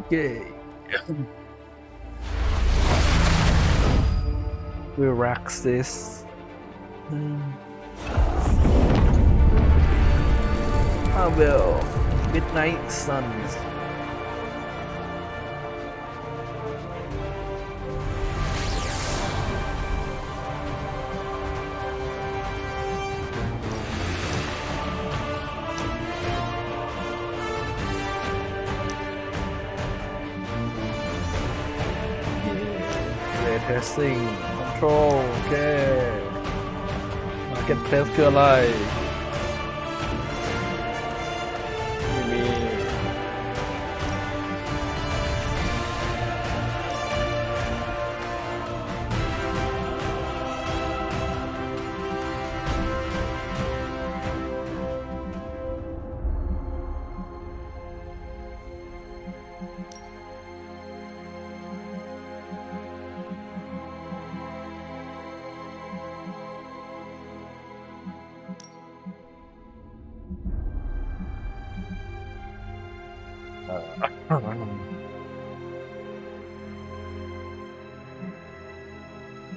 Okay. Firaxis. Well, Midnight Suns. Testing control โอเค Marketplace คืออะไรไม่มี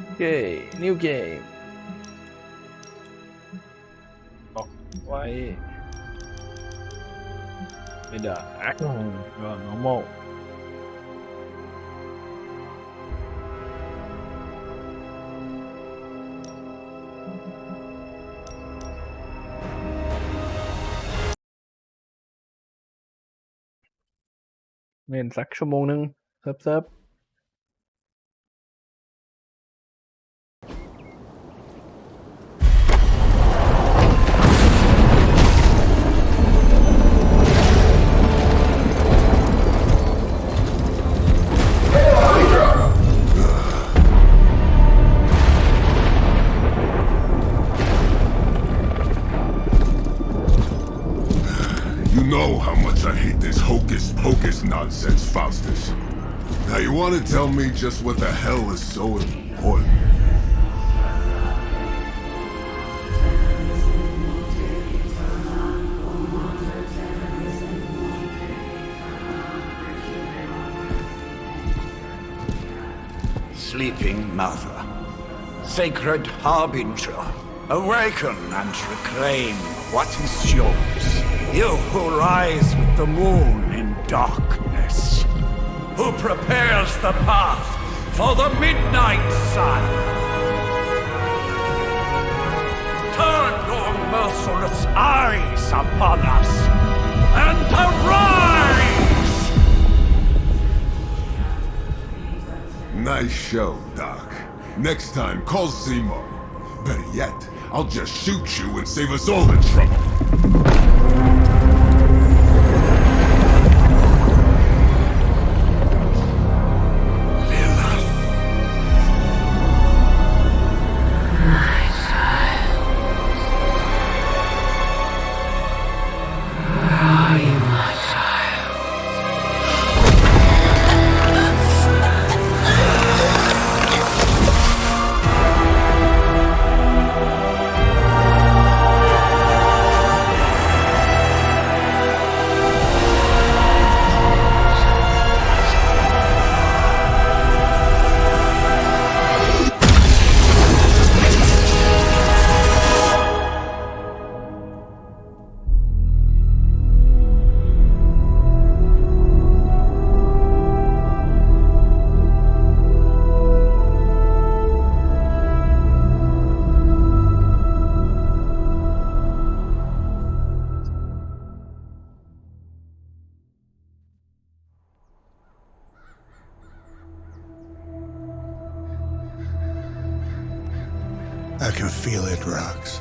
โอเค New Game ออกไว้ไม่ได้ก็ normal เล่นสักชั่วโมงนึงเซิร์ฟHocus nonsense, Faustus. Now you want to tell me just what the hell is so important? Sleeping Mother, Sacred Harbinger, awaken and reclaim what is yours. You who rise with the moon in darkness, who prepares the path for the midnight sun. Turn your merciless eyes upon us and arise! Nice show, Doc. Next time, call Seymour. Better yet, I'll just shoot you and save us all the trouble. I can feel it, Rox.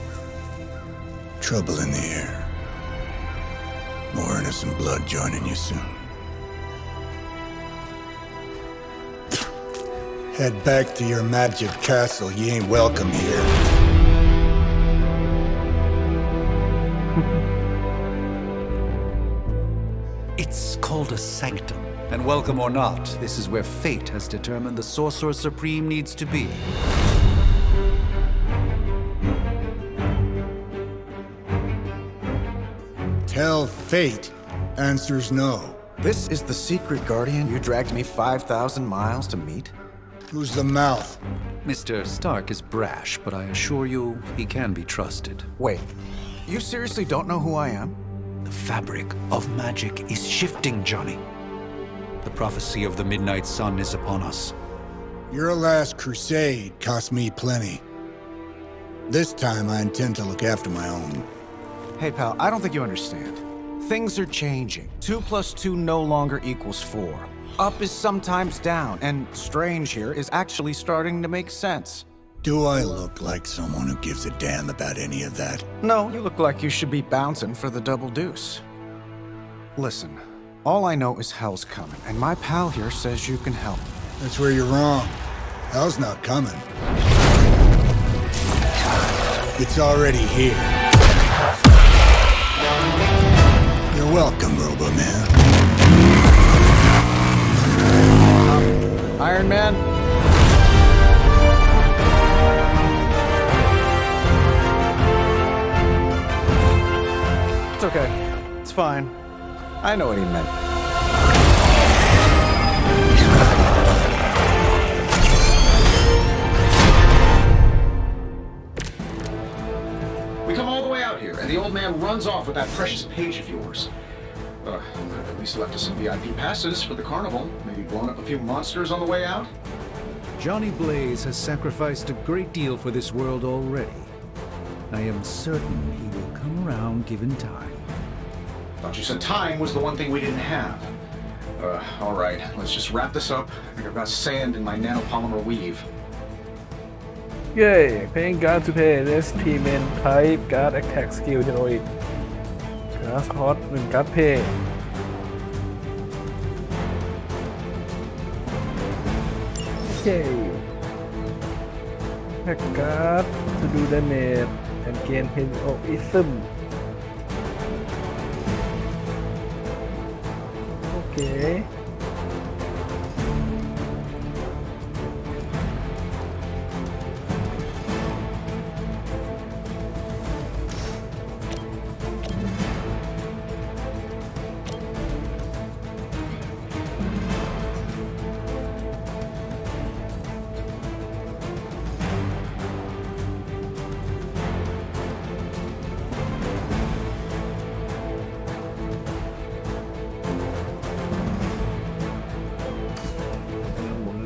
Trouble in the air. More innocent blood joining you soon. Head back to your magic castle. You ain't welcome here. It's called a sanctum. And welcome or not, this is where fate has determined the Sorcerer Supreme needs to be. Tell fate answers no. This is the secret guardian you dragged me 5,000 miles to meet? Who's the mouth? Mr. Stark is brash, but I assure you he can be trusted. Wait, you seriously don't know who I am? The fabric of magic is shifting, Johnny. The prophecy of the Midnight Sun is upon us. Your last crusade cost me plenty. This time I intend to look after my own. Hey, pal, I don't think you understand. Things are changing. 2 + 2 no longer equals 4. Up is sometimes down, and strange here is actually starting to make sense. Do I look like someone who gives a damn about any of that? No, you look like you should be bouncing for the double deuce. Listen, all I know is hell's coming, and my pal here says you can help. That's where you're wrong. Hell's not coming. It's already here. You're welcome, Robo-Man. Iron Man? It's okay. It's fine. I know what he meant. We come all the way out here, and the old man runs off with that precious page of yours. At least left us some VIP passes for the carnival. Maybe blown up a few monsters on the way out. Johnny Blaze has sacrificed a great deal for this world already. I am certain he will come around given time. Thought you said time was the one thing we didn't have. All right, let's just wrap this up. I think I've got sand in my nanopolymer weave. Yay! Playing card to play Rest Team and Type Card Attack Skill Generate Card Hot 1 Card Play Okay Attack Card to do damage and gain Heroism Okay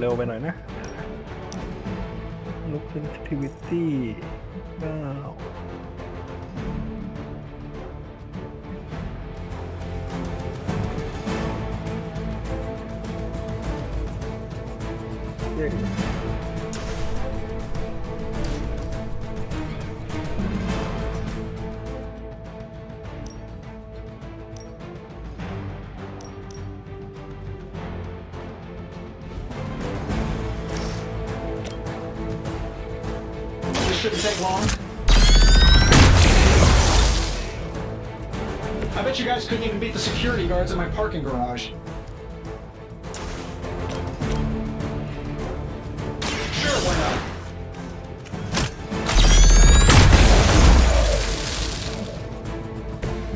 เร็วไปหน่อยนะ Look sensitivity 9 Shouldn't take long. I bet you guys couldn't even beat the security guards in my parking garage. Sure, why not?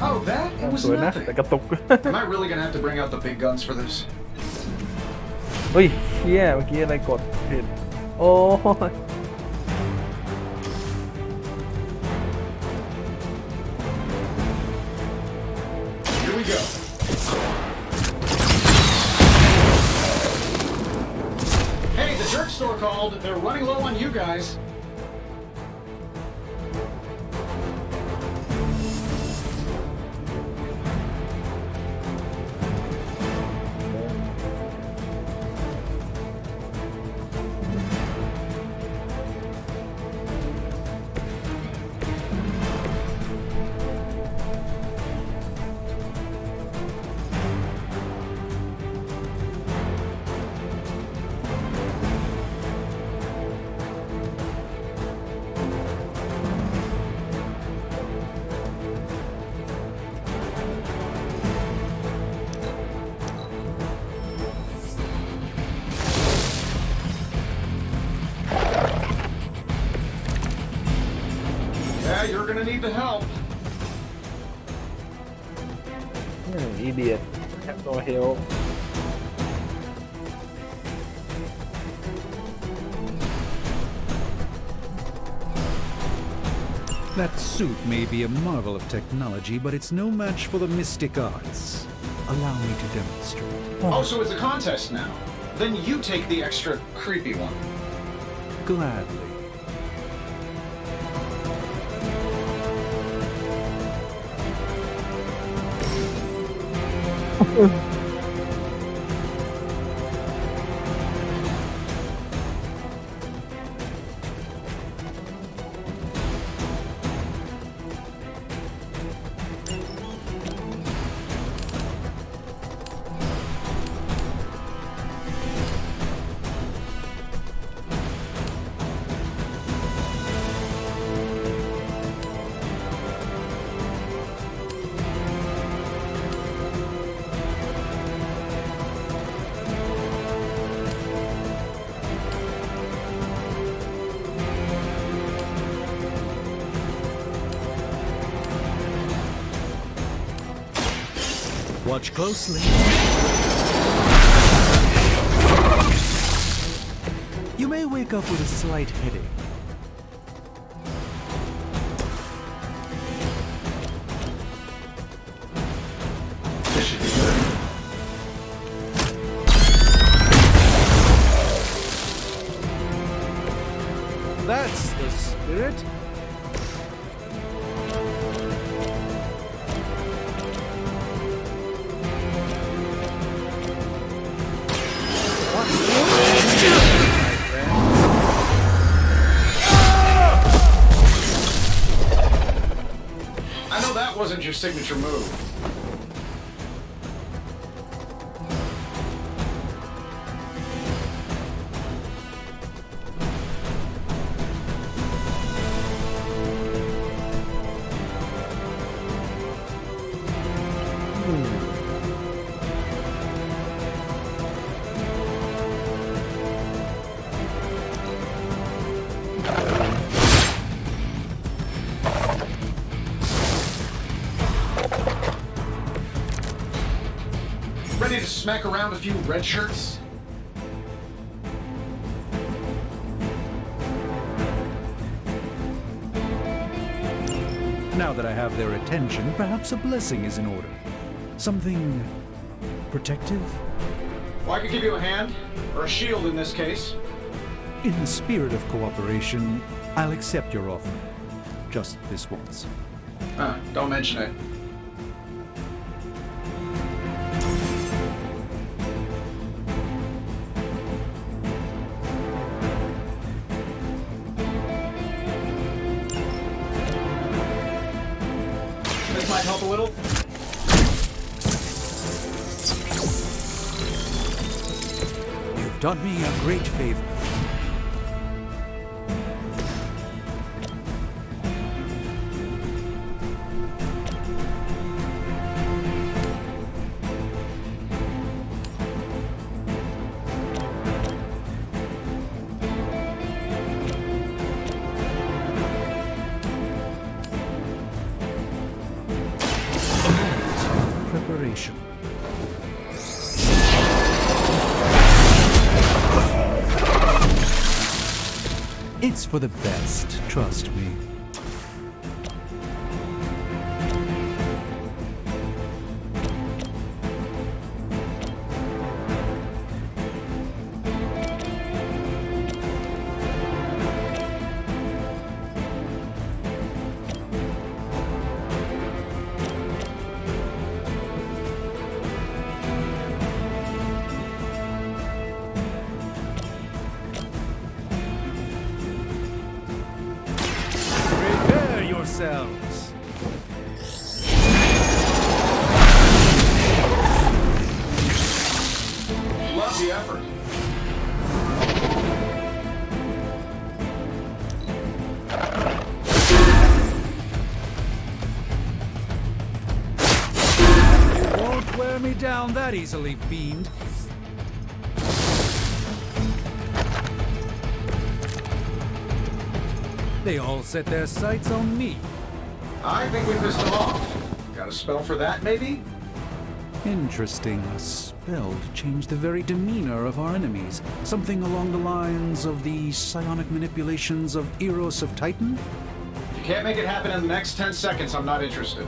Oh, that? It was สวยนะ nothing. แต่กระตุก Am I really gonna have to bring out the big guns for this? เฮ้ยเชี่ยเมื่อกี้อะไรกดผิดโอ้ย Here we go. Hey, the jerk store called. They're running low on you guys. Yeah, you're gonna need the help. อีเดีย have no help That suit may be a marvel of technology, but it's no match for the mystic arts. Allow me to demonstrate. Oh, so it's a contest now. Then you take the extra creepy one. Gladly. Watch closely. You may wake up with a slight headache. This should be good. That's the spirit. I know that wasn't your signature move. Ready to smack around a few red shirts? Now that I have their attention, perhaps a blessing is in order. Something protective? Well, I could give you a hand, or a shield in this case. In the spirit of cooperation, I'll accept your offer. Just this once. Don't mention it. This might help a little. You've done me a great favor. Preparation. It's for the best, trust me. Prepare yourselves. Love the effort. You won't wear me down that easily, fiend. They all set their sights on me. I think we pissed them off. Got a spell for that, maybe? Interesting. A spell to change the very demeanor of our enemies. Something along the lines of the psionic manipulations of Eros of Titan? If you can't make it happen in the next 10 seconds, I'm not interested.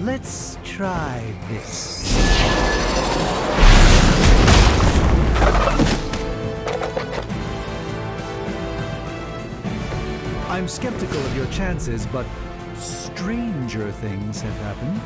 Let's try this. I'm skeptical of your chances, but stranger things have happened.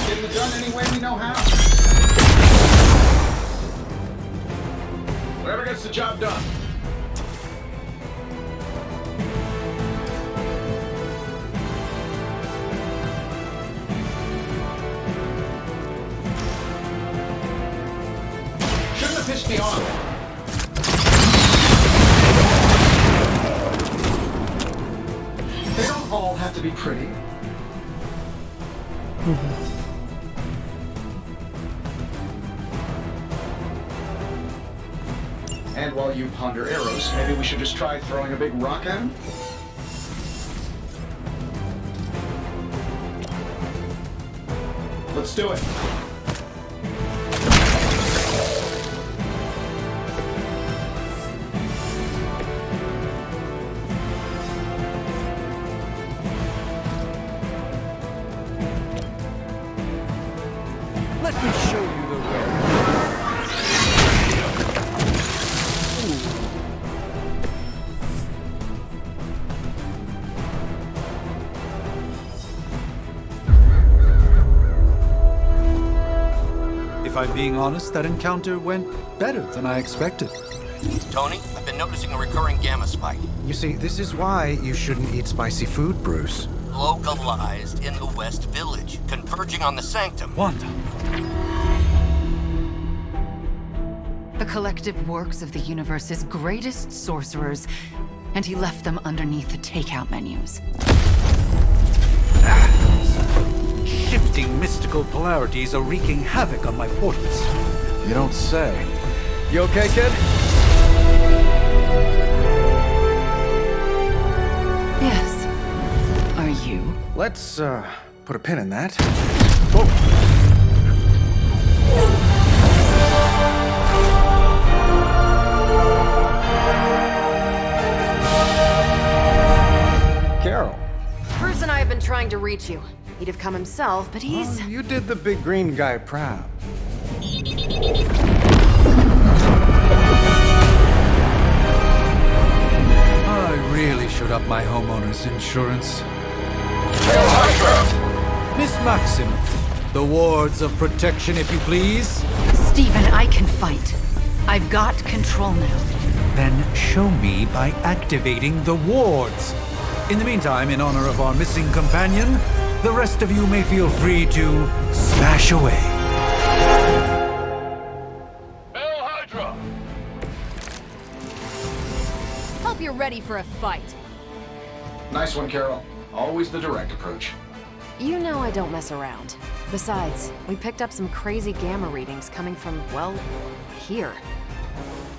Getting it done any way we know how. Whatever gets the job done. Shouldn't have pissed me off. They don't all have to be pretty. And while you ponder arrows, maybe we should just try throwing a big rock at him? Let's do it. Let me show you the way. If I'm being honest, that encounter went better than I expected. Tony, I've been noticing a recurring gamma spike. You see, this is why you shouldn't eat spicy food, Bruce. Localized in the West Village, converging on the Sanctum. Wanda. The collective works of the universe's greatest sorcerers, and he left them underneath the takeout menus. Shifting mystical polarities are wreaking havoc on my portals. You don't say. You okay, kid? Yes. Are you? Let's, put a pin in that. Carol. Bruce and I have been trying to reach you. He'd have come himself, but he's... You did the big green guy proud. I really should up my homeowner's insurance. Hydra! Miss Maximoff, the wards of protection, if you please. Stephen, I can fight. I've got control now. Then show me by activating the wards. In the meantime, in honor of our missing companion, the rest of you may feel free to smash away. Hail Hydra! Hope you're ready for a fight. Nice one, Carol. Always the direct approach. You know I don't mess around. Besides, we picked up some crazy gamma readings coming from, well, here.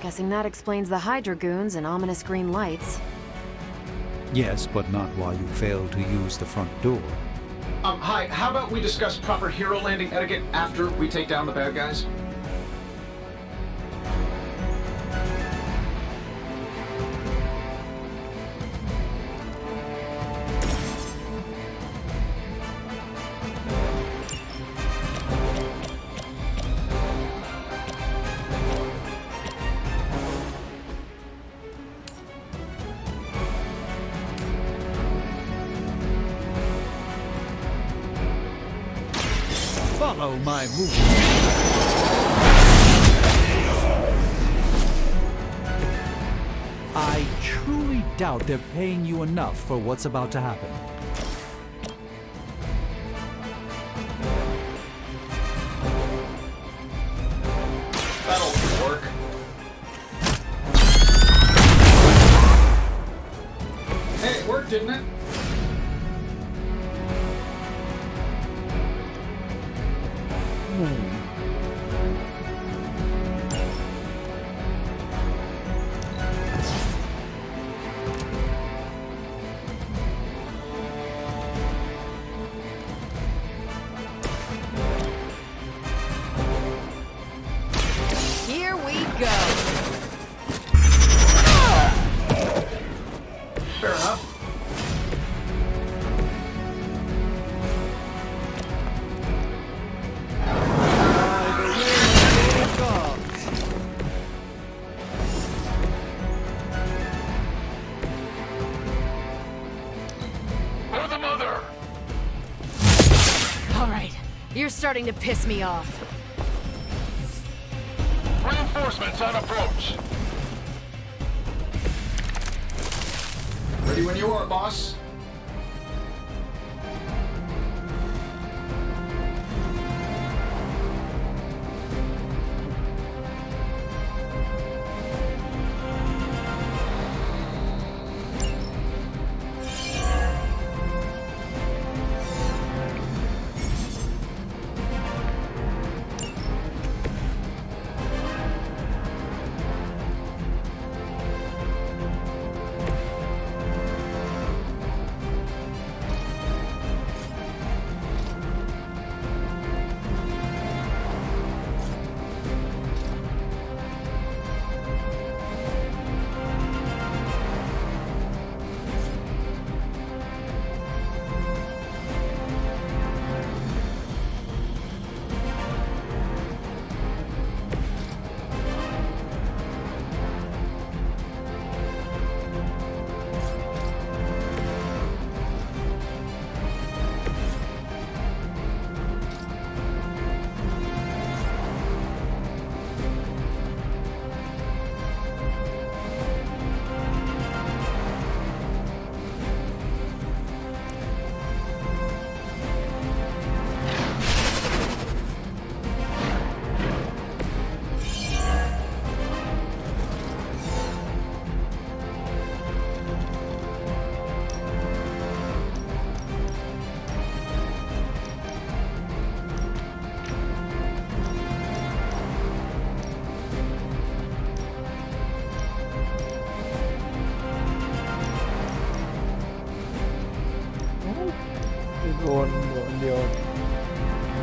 Guessing that explains the Hydra goons and ominous green lights. Yes, but not while you fail to use the front door. Hi, how about we discuss proper hero landing etiquette after we take down the bad guys? follow my movement. I truly doubt they're paying you enough for what's about to happen. That'll work. Hey, it worked, didn't it? Here we go. Fair enough. All right, you're starting to piss me off. Reinforcements on approach. Ready when you are, boss.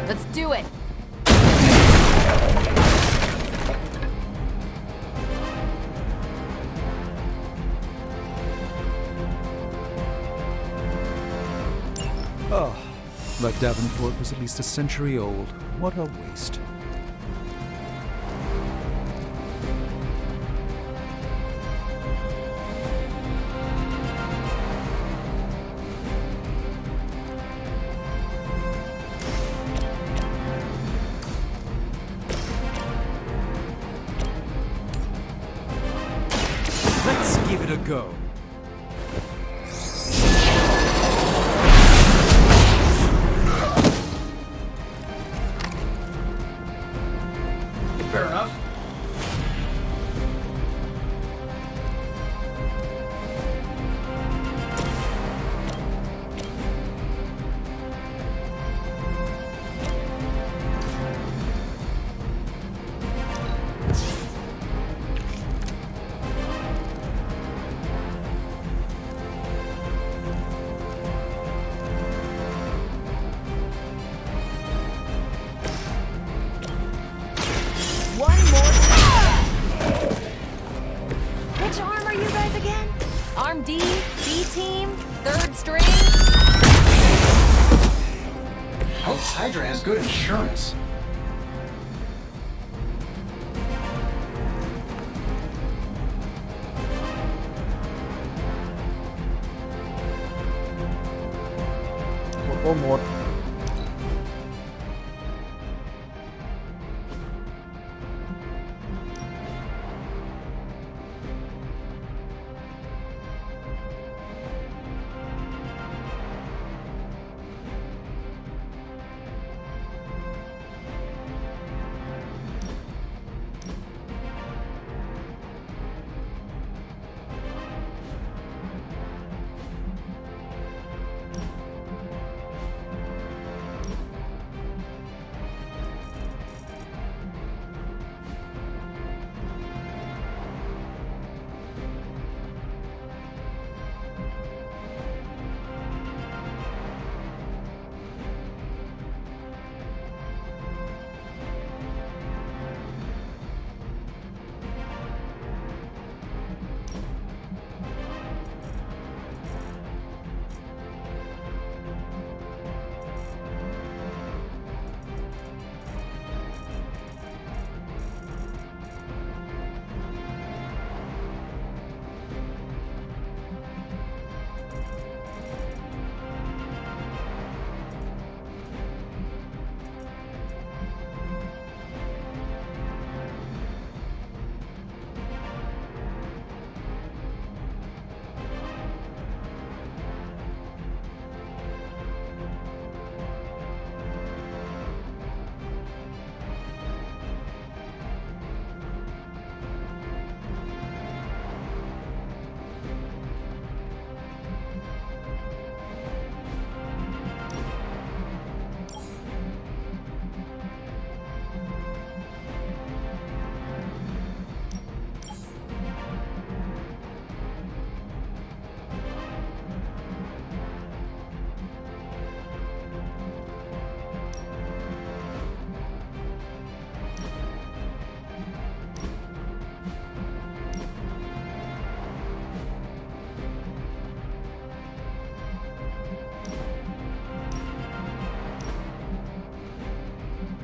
Let's do it. Oh, that Davenport was at least a century old. What a waste. Let's give it a go. Fair enough. One more time. Which arm are you guys again? Arm D, B team, third string? Hope Hydra has good insurance.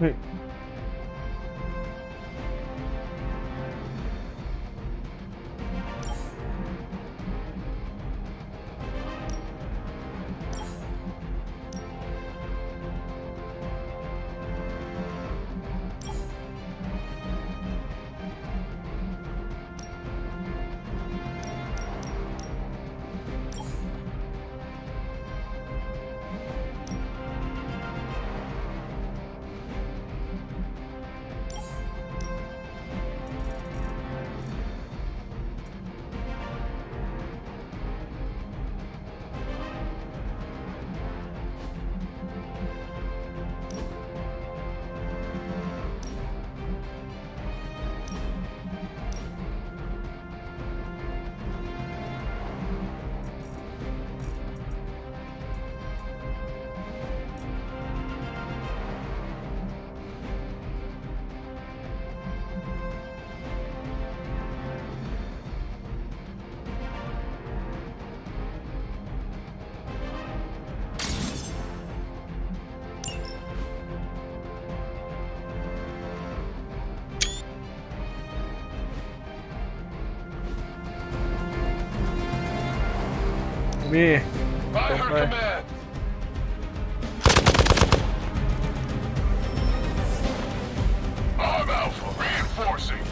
ฮ้ยมีตรงไป I'm Alpha, reinforcing.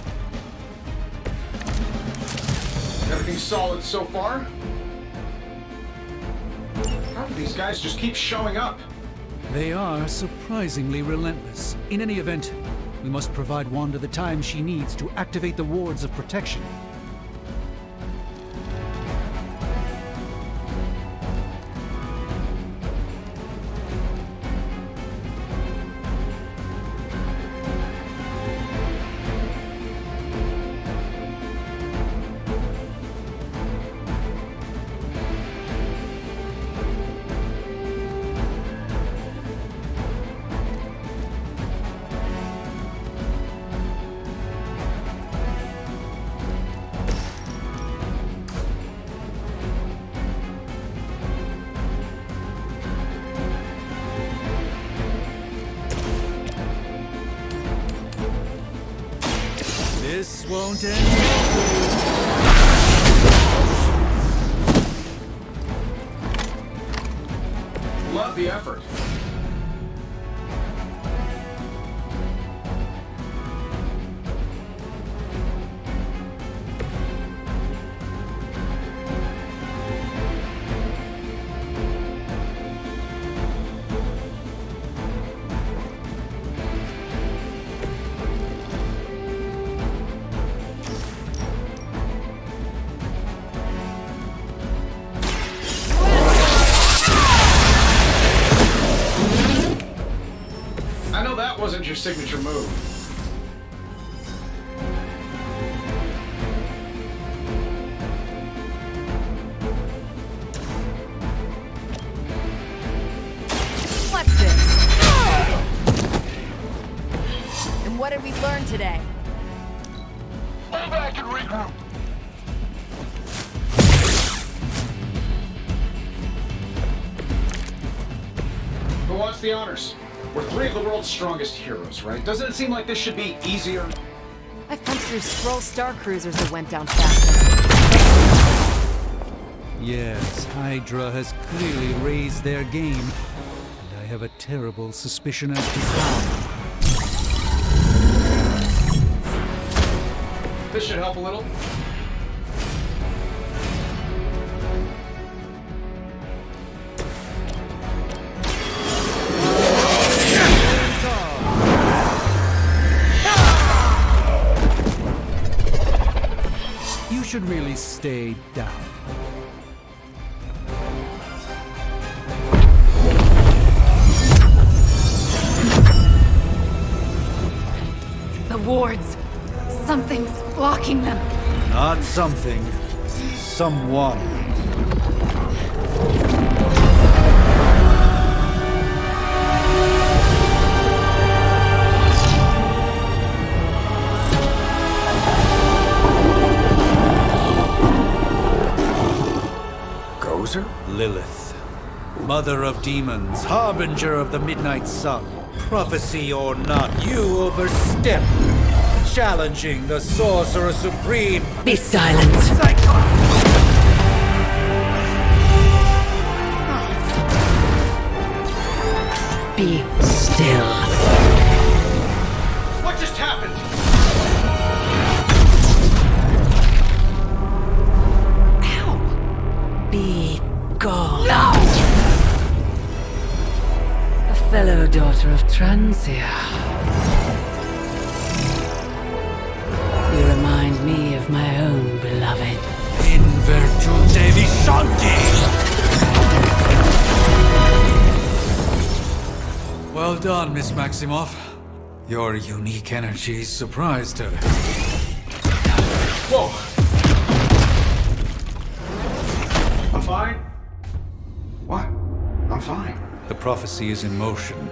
Everything solid so far? How do these guys just keep showing up? They are surprisingly relentless. In any event, we must provide Wanda the time she needs to activate the wards of protection. This won't end well. Love the effort. I know that wasn't your signature move. What's this? And what did we learn today? Pull back and regroup. Who wants the honors? We're three of the world's strongest heroes, right? Doesn't it seem like this should be easier? I've pumped through scroll star cruisers that went down faster. Yes, Hydra has clearly raised their game, and I have a terrible suspicion as to how. This should help a little. You should really stay down. The wards. Something's blocking them. Not something. Someone. Gozer? Lilith. Mother of demons, harbinger of the midnight sun. Prophecy or not, you overstep, challenging the Sorcerer Supreme. Be silent. Be still. What just happened? Be gone. No! A fellow daughter of Transia. You remind me of my own beloved. In virtute vishanti. Well done, Miss Maximoff. Your unique energy surprised her. Whoa! I'm fine. What? I'm fine. The prophecy is in motion.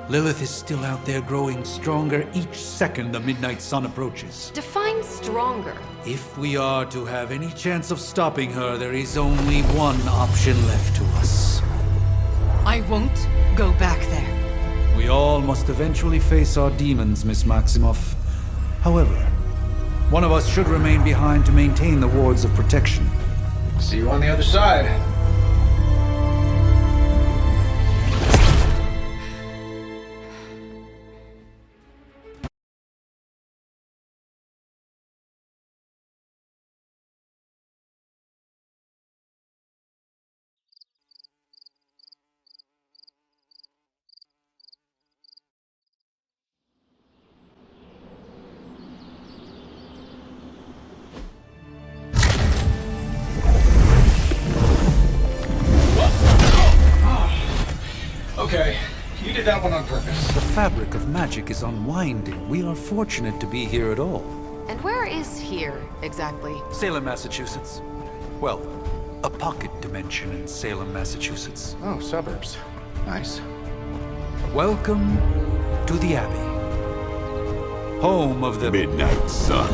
Lilith is still out there growing stronger each second the midnight sun approaches. Define stronger. If we are to have any chance of stopping her, there is only one option left to us. I won't go back there. We all must eventually face our demons, Miss Maximoff. However, one of us should remain behind to maintain the wards of protection. See you on the other side. Okay, you did that one on purpose. The fabric of magic is unwinding. We are fortunate to be here at all. And where is here, exactly? Salem, Massachusetts. Well, a pocket dimension in Salem, Massachusetts. Oh, suburbs. Nice. Welcome to the Abbey. Home of the Midnight Sun.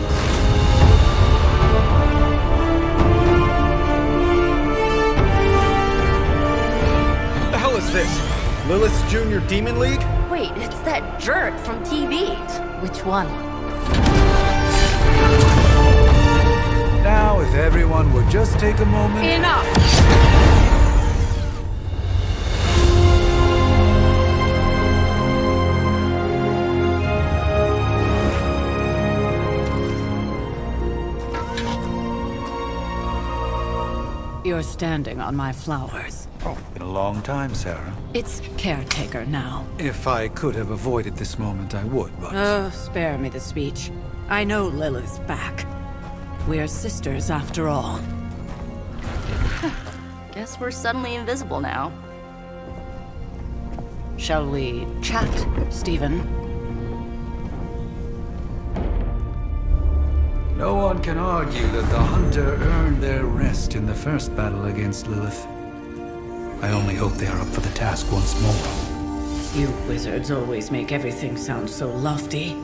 The hell is this? Lilith's Junior Demon League? Wait, it's that jerk from TV. Which one? Now, if everyone would just take a moment. Enough! You're standing on my flowers. Oh, been a long time, Sarah. It's caretaker now. If I could have avoided this moment, I would, but... Oh, spare me the speech. I know Lilith's back. We're sisters after all. Guess we're suddenly invisible now. Shall we chat, Stephen? No one can argue that the Hunter earned their rest in the first battle against Lilith. I only hope they are up for the task once more. You wizards always make everything sound so lofty.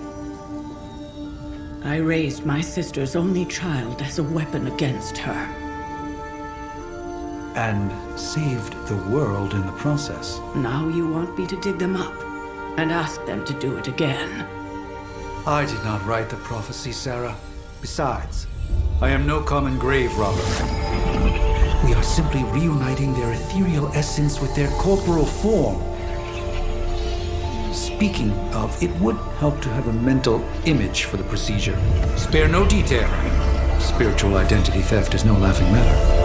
I raised my sister's only child as a weapon against her. And saved the world in the process. Now you want me to dig them up and ask them to do it again. I did not write the prophecy, Sarah. Besides, I am no common grave robber. We are simply reuniting their ethereal essence with their corporal form. Speaking of, it would help to have a mental image for the procedure. Spare no detail. Spiritual identity theft is no laughing matter.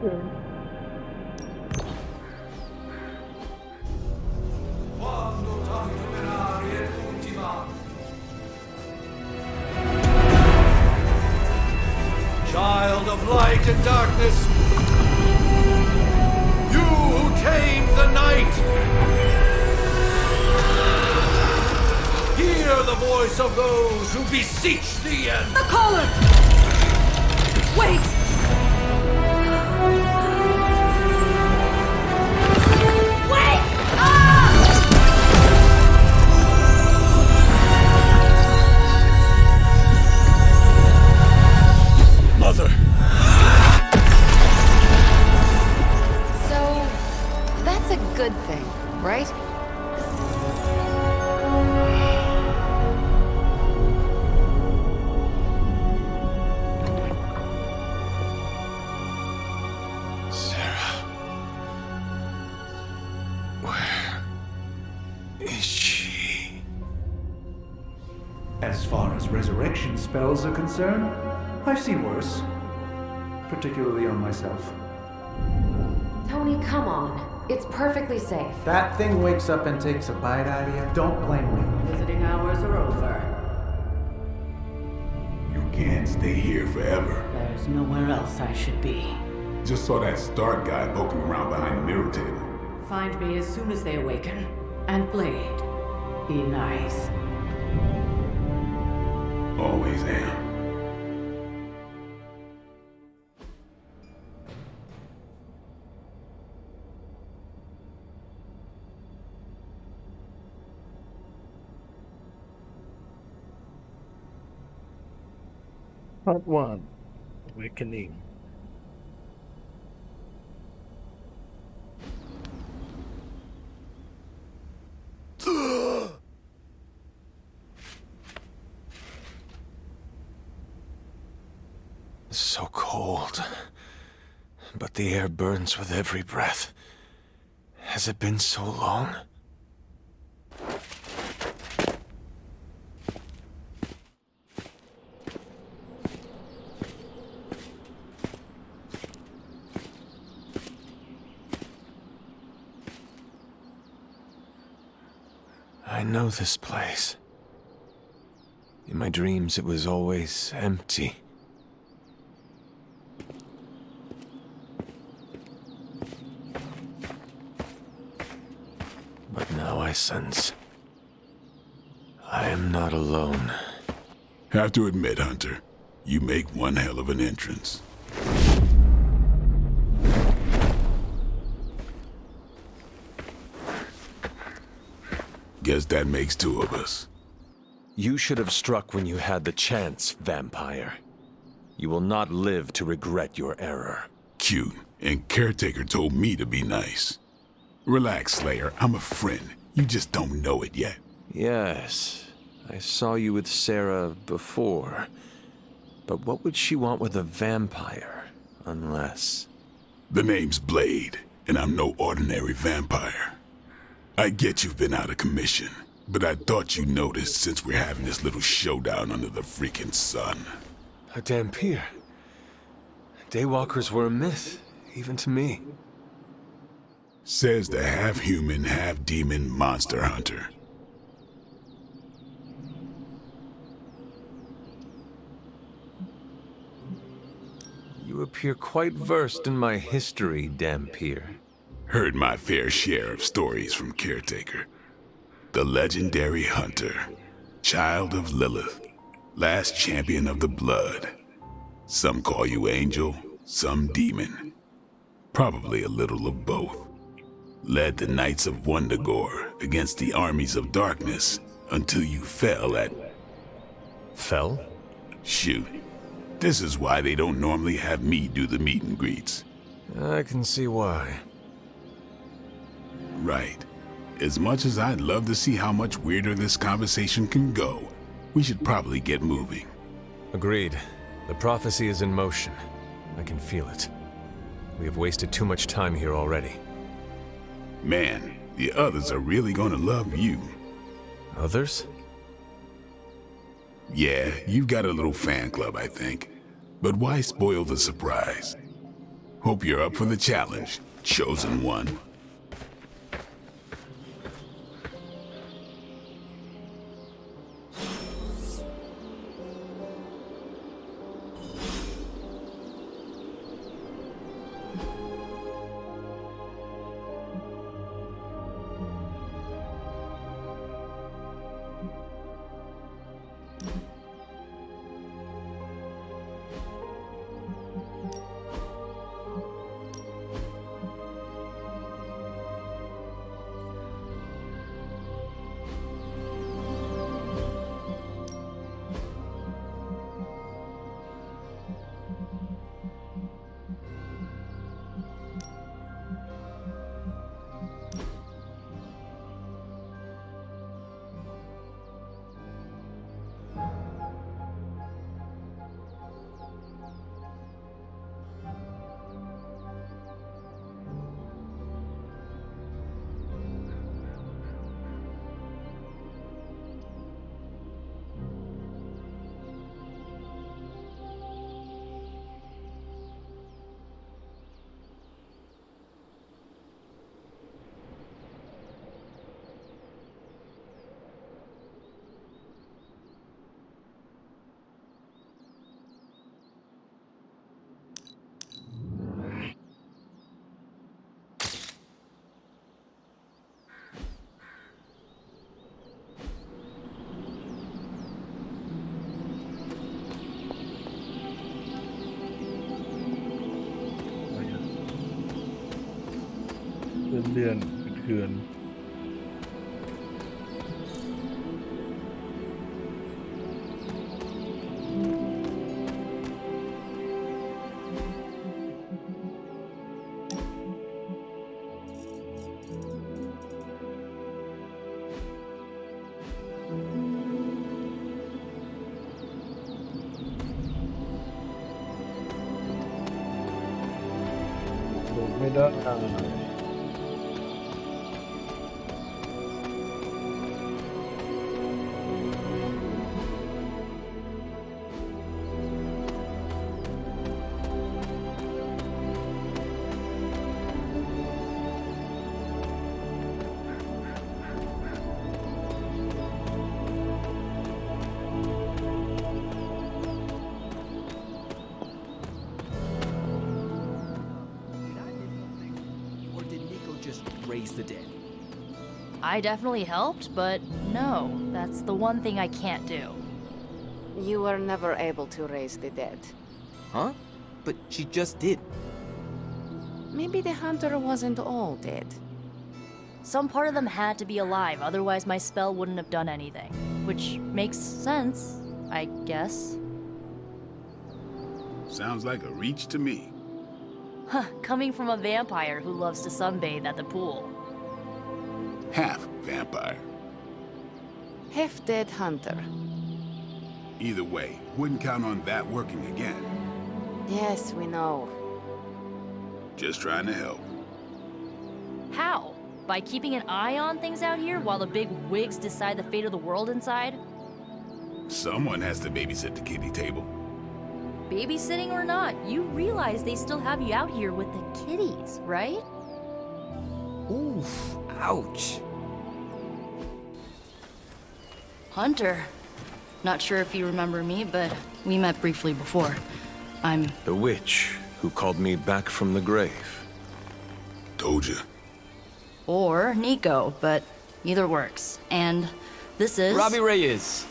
Child of light and darkness, you who tame the night, hear the voice of those who beseech thee and... The caller! Wait! Wait! Ah! Mother! So, that's a good thing, right? Sarah. Where is she? As far as resurrection spells are concerned, I've seen worse. Particularly on myself. Tony, come on. It's perfectly safe. That thing wakes up and takes a bite out of you. Don't blame me. Visiting hours are over. You can't stay here forever. There's nowhere else I should be. Just saw that Stark guy poking around behind the mirror table. Find me as soon as they awaken. And Blade, be nice. Always am. Part 1 Awakening. So cold. But the air burns with every breath. Has it been so long? I know this place. In my dreams, it was always empty. But now I sense I am not alone. Have to admit, Hunter, you make one hell of an entrance. Guess that makes two of us. You should have struck when you had the chance, vampire. You will not live to regret your error. Cute, and Caretaker told me to be nice. Relax, Slayer, I'm a friend. You just don't know it yet. Yes, I saw you with Sarah before. But what would she want with a vampire, unless... The name's Blade, and I'm no ordinary vampire. I get you've been out of commission, but I thought you noticed since we're having this little showdown under the freaking sun. A Dampier. Daywalkers were a myth, even to me. Says the half-human, half-demon monster hunter. You appear quite versed in my history, Dampier. Heard my fair share of stories from Caretaker. The legendary hunter, child of Lilith, last champion of the blood. Some call you angel, some demon. Probably a little of both. Led the Knights of Wundagore against the armies of darkness until you fell at... Fell? Shoot. This is why they don't normally have me do the meet and greets. I can see why. Right. As much as I'd love to see how much weirder this conversation can go, we should probably get moving. Agreed. The prophecy is in motion. I can feel it. We have wasted too much time here already. Man, the others are really gonna love you. Others? Yeah, you've got a little fan club, I think. But why spoil the surprise? Hope you're up for the challenge, chosen one.เดือนเถื่อนไม่ได้The dead. I definitely helped, but no, that's the one thing I can't do. You were never able to raise the dead. Huh? But she just did. Maybe the hunter wasn't all dead. Some part of them had to be alive, otherwise my spell wouldn't have done anything. Which makes sense, I guess. Sounds like a reach to me. Huh, coming from a vampire who loves to sunbathe at the pool. Half vampire. Half dead hunter. Either way, wouldn't count on that working again. Yes, we know. Just trying to help. How? By keeping an eye on things out here while the big wigs decide the fate of the world inside? Someone has to babysit the kiddie table. Babysitting or not, you realize they still have you out here with the kiddies, right? Oof, ouch. Hunter. Not sure if you remember me, but we met briefly before. I'm... The witch who called me back from the grave. Told you. Or Nico, but either works. And this is... Robbie Reyes.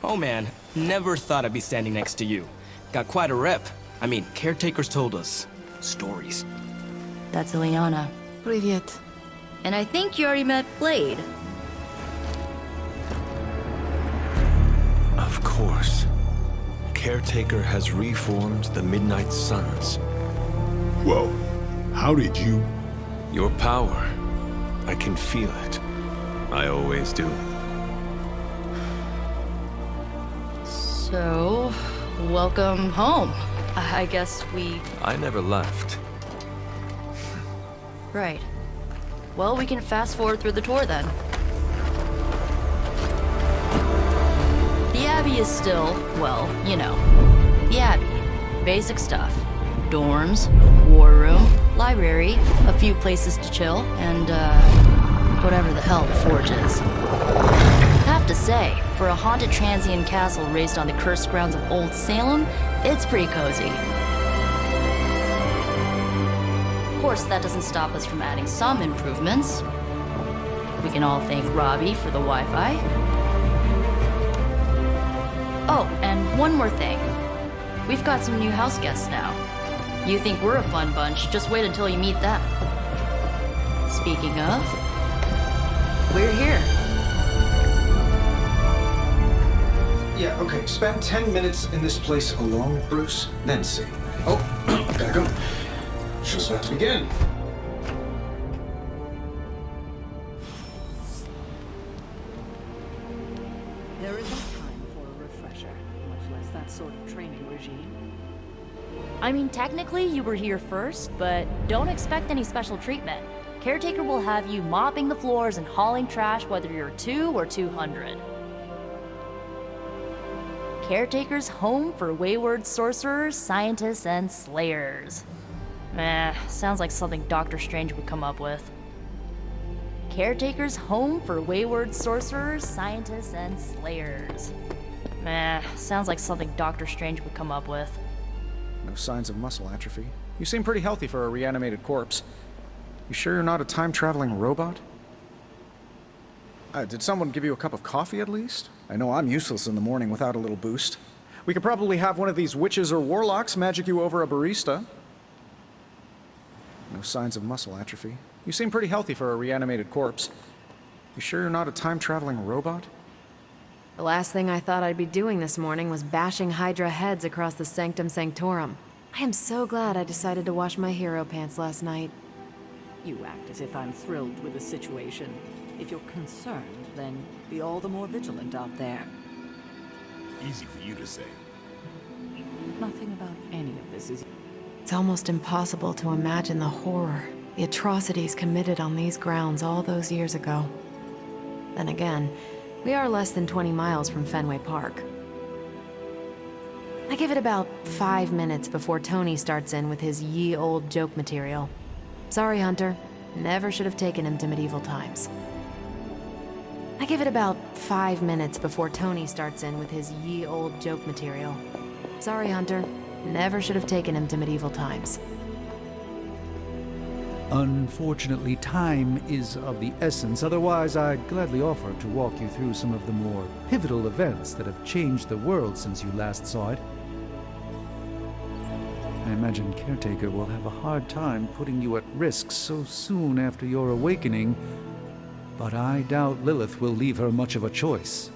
Oh man, never thought I'd be standing next to you. Got quite a rep. I mean, caretakers told us stories. That's Ileana. Привет. And I think you already met Blade. Of course. Caretaker has reformed the Midnight Suns. Whoa, how did you? Your power. I can feel it. I always do. So, welcome home. I guess we... I never left. Right. Well, we can fast forward through the tour then. The Abbey is still, well, you know, the Abbey. Basic stuff. dorms, war room, library, a few places to chill, and, whatever the hell the forge is. Have to say, for a haunted transient castle raised on the cursed grounds of Old Salem, it's pretty cozy. Of course, that doesn't stop us from adding some improvements. We can all thank Robbie for the Wi-Fi. Oh, and one more thing. We've got some new house guests now. You think we're a fun bunch, just wait until you meet them. Speaking of, we're here. Yeah, okay. Spend 10 minutes in this place alone, Bruce, then see. Oh, gotta go. Show's about to begin. There isn't time for a refresher, much less that sort of training regime. I mean, technically you were here first, but don't expect any special treatment. Caretaker will have you mopping the floors and hauling trash whether you're 2 or 200. Caretaker's home for wayward sorcerers, scientists, and slayers. Sounds like something Doctor Strange would come up with. Caretaker's home for wayward sorcerers, scientists, and slayers. Sounds like something Doctor Strange would come up with. No signs of muscle atrophy. You seem pretty healthy for a reanimated corpse. You sure you're not a time-traveling robot? Did someone give you a cup of coffee at least? I know I'm useless in the morning without a little boost. We could probably have one of these witches or warlocks magic you over a barista. No signs of muscle atrophy. You seem pretty healthy for a reanimated corpse. You sure you're not a time-traveling robot? The last thing I thought I'd be doing this morning was bashing Hydra heads across the Sanctum Sanctorum. I am so glad I decided to wash my hero pants last night. You act as if I'm thrilled with the situation. If you're concerned, then be all the more vigilant out there. Easy for you to say. Nothing about any of this is... It's almost impossible to imagine the horror, the atrocities committed on these grounds all those years ago. Then again, we are less than 20 miles from Fenway Park. I give it about 5 minutes before Tony starts in with his ye old joke material. Sorry, Hunter. Never should have taken him to medieval times. I give it about 5 minutes before Tony starts in with his ye old joke material. Sorry, Hunter. Never should have taken him to medieval times. Unfortunately, time is of the essence. Otherwise, I'd gladly offer to walk you through some of the more pivotal events that have changed the world since you last saw it. I imagine Caretaker will have a hard time putting you at risk so soon after your awakening, but I doubt Lilith will leave her much of a choice.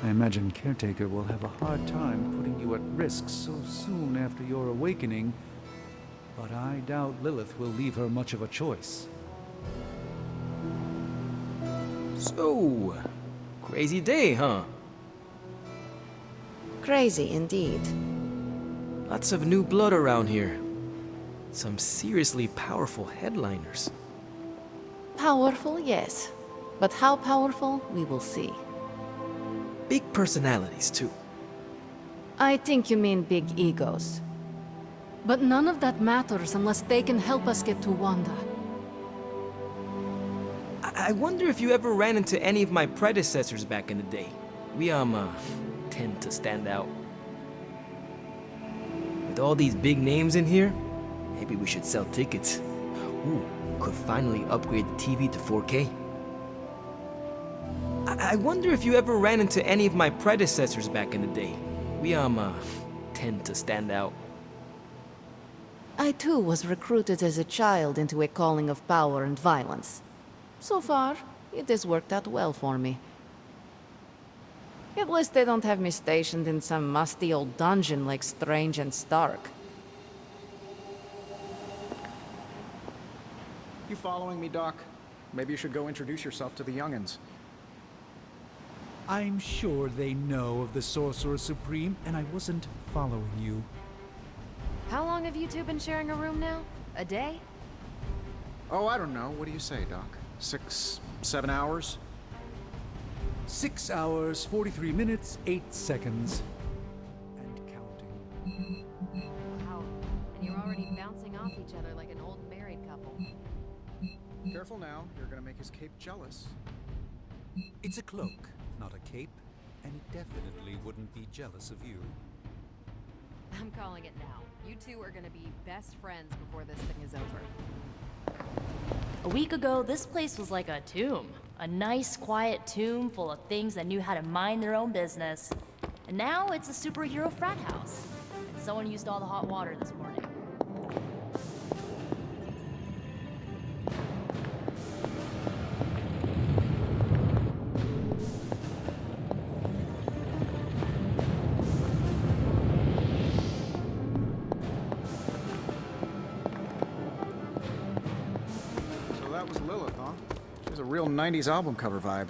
I imagine Caretaker will have a hard time putting you at risk so soon after your awakening, but I doubt Lilith will leave her much of a choice. So, crazy day, huh? Crazy indeed. Lots of new blood around here. Some seriously powerful headliners. Powerful, yes. But how powerful, we will see. Big personalities, too. I think you mean big egos. But none of that matters unless they can help us get to Wanda. I wonder if you ever ran into any of my predecessors back in the day. We, tend to stand out. With all these big names in here, maybe we should sell tickets. Ooh, could finally upgrade the TV to 4K. I wonder if you ever ran into any of my predecessors back in the day. We, tend to stand out. I too was recruited as a child into a calling of power and violence. So far, it has worked out well for me. At least they don't have me stationed in some musty old dungeon like Strange and Stark. You following me, Doc? Maybe you should go introduce yourself to the young'uns. I'm sure they know of the Sorcerer Supreme, and I wasn't following you. How long have you two been sharing a room now? A day? Oh, I don't know. What do you say, Doc? 6, 7 hours? 6 hours, 43 minutes, 8 seconds. And counting. bouncing off each other like an old married couple. Careful now, you're gonna make his cape jealous. It's a cloak, not a cape, and it definitely wouldn't be jealous of you. I'm calling it now. You two are gonna be best friends before this thing is over. A week ago, this place was like a tomb. A nice, quiet tomb full of things that knew how to mind their own business. And now it's a superhero frat house. And someone used all the hot water this morning. That was Lilith, huh? She has a real 90s album cover vibe.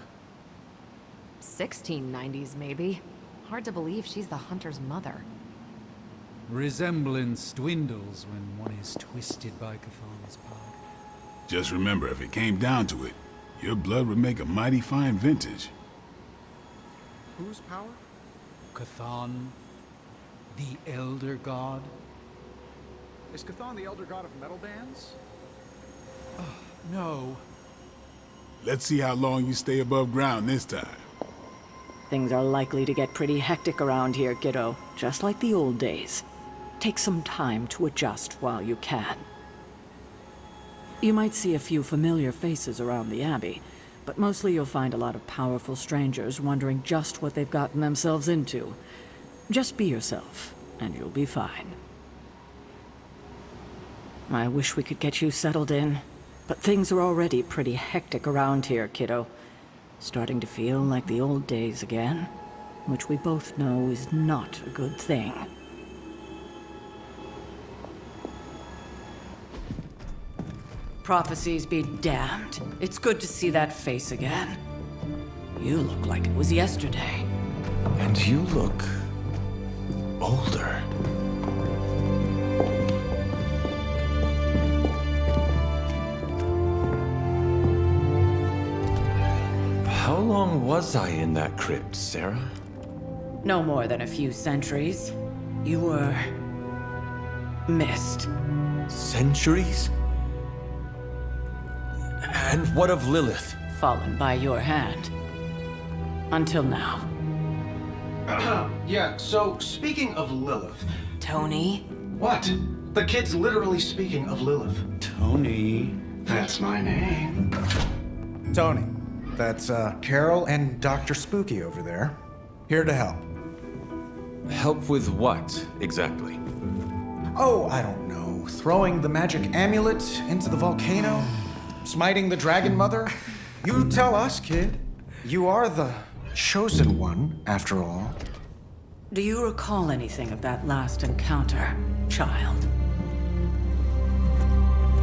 1690s, maybe. Hard to believe she's the hunter's mother. Resemblance dwindles when one is twisted by Chthon's power. Just remember, if it came down to it, your blood would make a mighty fine vintage. Whose power? Chthon, the Elder God. Is Chthon the elder god of metal bands? No. Let's see how long you stay above ground this time. Things are likely to get pretty hectic around here, kiddo, just like the old days. Take some time to adjust while you can. You might see a few familiar faces around the Abbey, but mostly you'll find a lot of powerful strangers wondering just what they've gotten themselves into. Just be yourself, and you'll be fine. I wish we could get you settled in, but things are already pretty hectic around here, kiddo. Starting to feel like the old days again, which we both know is not a good thing. Prophecies be damned. It's good to see that face again. You look like it was yesterday. And you look older. How long was I in that crypt, Sarah? No more than a few centuries. You were missed. Centuries? And what of Lilith? Fallen by your hand. Until now. Yeah, so speaking of Lilith. Tony? What? The kid's literally speaking of Lilith. Tony. That's my name. Tony. That's, Carol and Dr. Spooky over there. Here to help. Help with what, exactly? Oh, I don't know. Throwing the magic amulet into the volcano? Smiting the Dragon Mother? You tell us, kid. You are the chosen one, after all. Do you recall anything of that last encounter, child?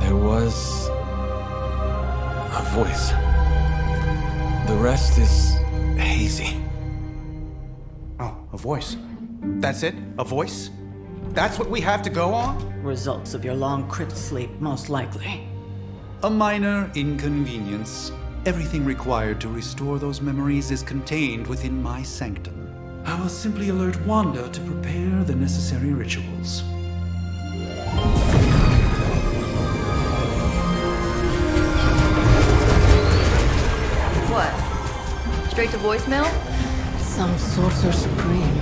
There was a voice. The rest is hazy. Oh, a voice. That's it? A voice? That's what we have to go on? Results of your long crypt sleep, most likely. A minor inconvenience. Everything required to restore those memories is contained within my sanctum. I will simply alert Wanda to prepare the necessary rituals. What? Straight to voicemail? Some sorcerer supreme.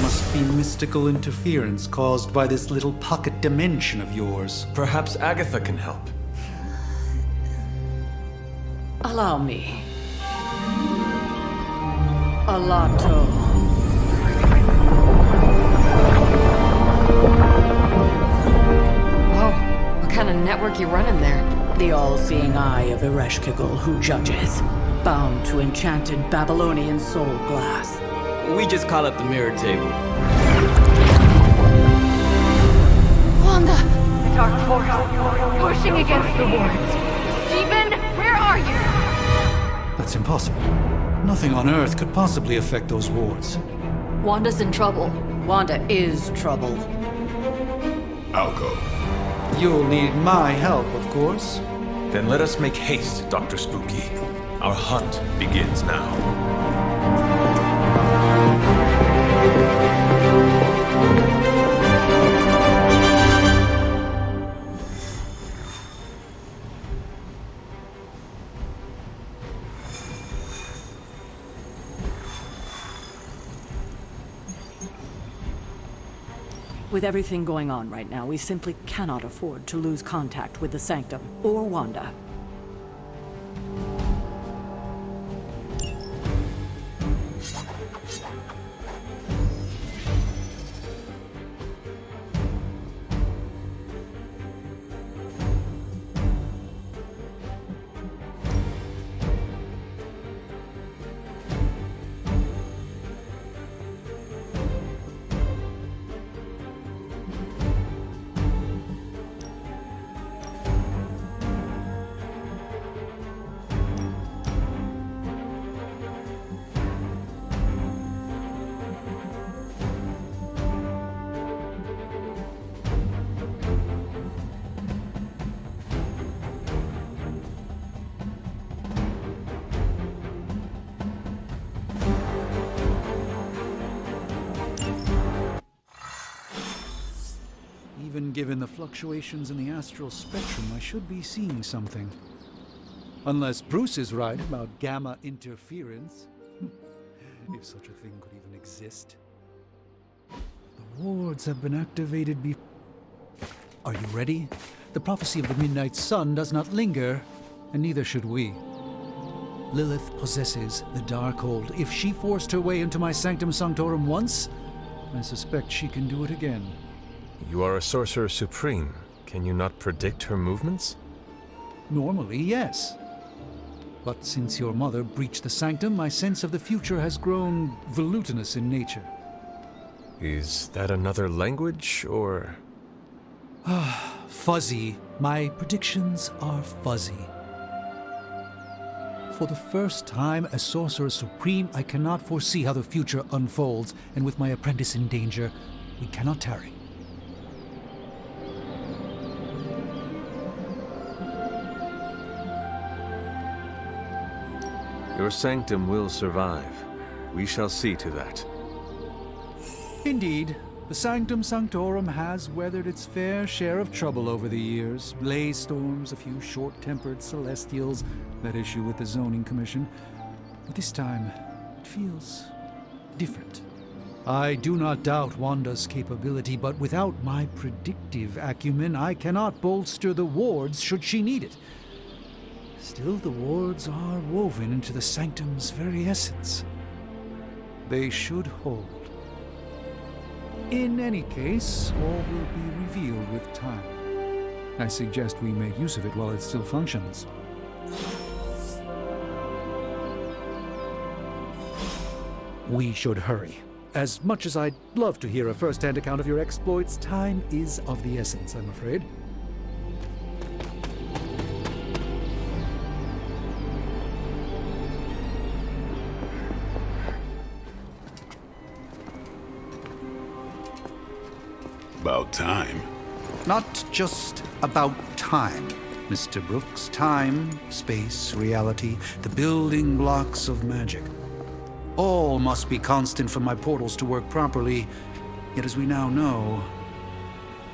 Must be mystical interference caused by this little pocket dimension of yours. Perhaps Agatha can help. Allow me. Alato. Whoa, what kind of network you running there? The all-seeing eye of Ereshkigal who judges, bound to enchanted Babylonian soul glass. We just call it the mirror table. Wanda! Dark force, pushing against the wards. Stephen, where are you? That's impossible. Nothing on Earth could possibly affect those wards. Wanda's in trouble. Wanda is trouble. I'll go. You'll need my help, of course. Then let us make haste, Dr. Spooky. Our hunt begins now. With everything going on right now, we simply cannot afford to lose contact with the Sanctum or Wanda. Even given the fluctuations in the astral spectrum, I should be seeing something. Unless Bruce is right about gamma interference. If such a thing could even exist. The wards have been activated Are you ready? The prophecy of the Midnight Sun does not linger, and neither should we. Lilith possesses the Darkhold. If she forced her way into my Sanctum Sanctorum once, I suspect she can do it again. You are a Sorcerer Supreme. Can you not predict her movements? Normally, yes. But since your mother breached the Sanctum, my sense of the future has grown volutinous in nature. Is that another language, or...? Fuzzy. My predictions are fuzzy. For the first time as Sorcerer Supreme, I cannot foresee how the future unfolds, and with my apprentice in danger, we cannot tarry. Your Sanctum will survive. We shall see to that. Indeed, the Sanctum Sanctorum has weathered its fair share of trouble over the years. Blaze storms, a few short-tempered celestials, that issue with the Zoning Commission. But this time, it feels different. I do not doubt Wanda's capability, but without my predictive acumen, I cannot bolster the wards should she need it. Still, the wards are woven into the Sanctum's very essence. They should hold. In any case, all will be revealed with time. I suggest we make use of it while it still functions. We should hurry. As much as I'd love to hear a first-hand account of your exploits, time is of the essence, I'm afraid. About time. Not just about time, Mr. Brooks. Time, space, reality, the building blocks of magic. All must be constant for my portals to work properly, yet as we now know,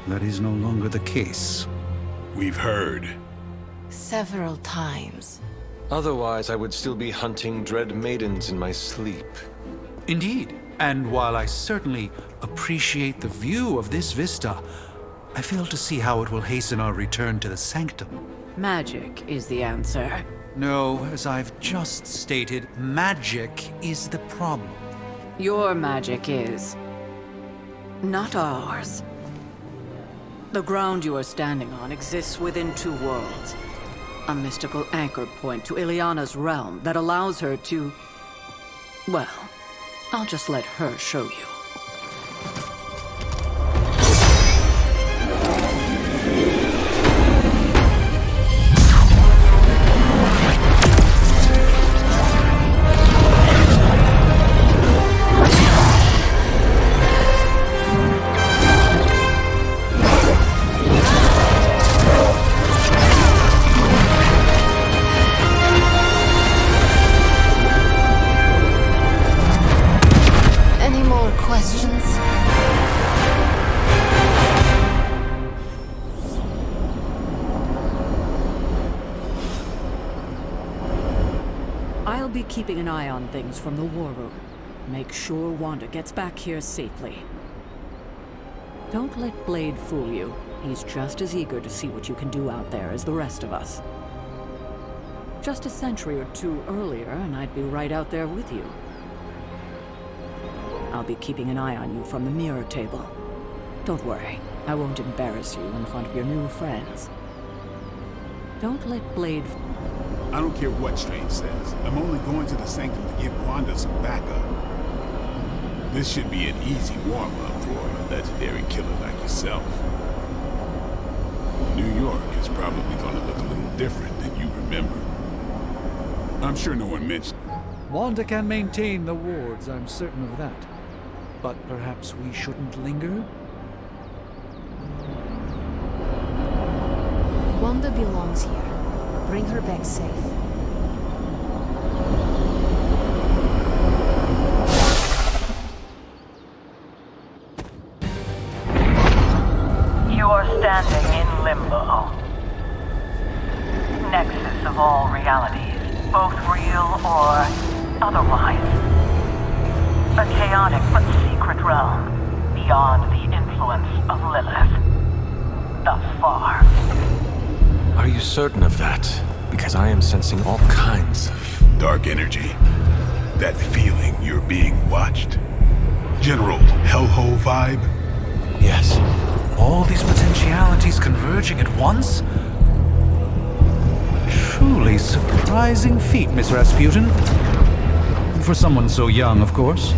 that is no longer the case. We've heard. Several times. Otherwise, I would still be hunting dread maidens in my sleep. Indeed. And while I certainly appreciate the view of this vista, I fail to see how it will hasten our return to the Sanctum. Magic is the answer. No, as I've just stated, magic is the problem. Your magic is not ours. The ground you are standing on exists within two worlds. A mystical anchor point to Ileana's realm that allows her to... well, I'll just let her show you. Keeping an eye on things from the war room. Make sure Wanda gets back here safely. Don't let Blade fool you. He's just as eager to see what you can do out there as the rest of us. Just a century or two earlier, and I'd be right out there with you. I'll be keeping an eye on you from the mirror table. Don't worry, I won't embarrass you in front of your new friends. Don't let Blade... I don't care what Strange says. I'm only going to the Sanctum to give Wanda some backup. This should be an easy warm-up for a legendary killer like yourself. New York is probably going to look a little different than you remember. I'm sure no one mentioned... Wanda can maintain the wards, I'm certain of that. But perhaps we shouldn't linger? Wanda belongs here. Bring her back safe. You are standing in limbo. Nexus of all realities, both real or otherwise. A chaotic but secret realm, beyond the influence of Lilith. Thus far. Are you certain of that? Because I am sensing all kinds of... dark energy. That feeling you're being watched. General hellhole vibe? Yes. All these potentialities converging at once? Truly surprising feat, Miss Rasputin. For someone so young, of course.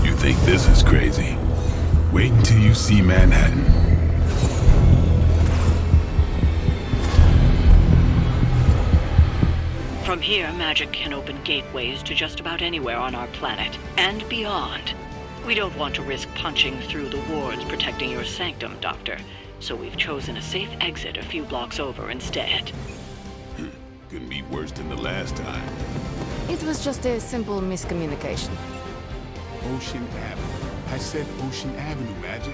You think this is crazy? Wait until you see Manhattan. From here, magic can open gateways to just about anywhere on our planet, and beyond. We don't want to risk punching through the wards protecting your sanctum, Doctor, so we've chosen a safe exit a few blocks over instead. Couldn't be worse than the last time. It was just a simple miscommunication. Ocean Avenue. I said Ocean Avenue, Magic.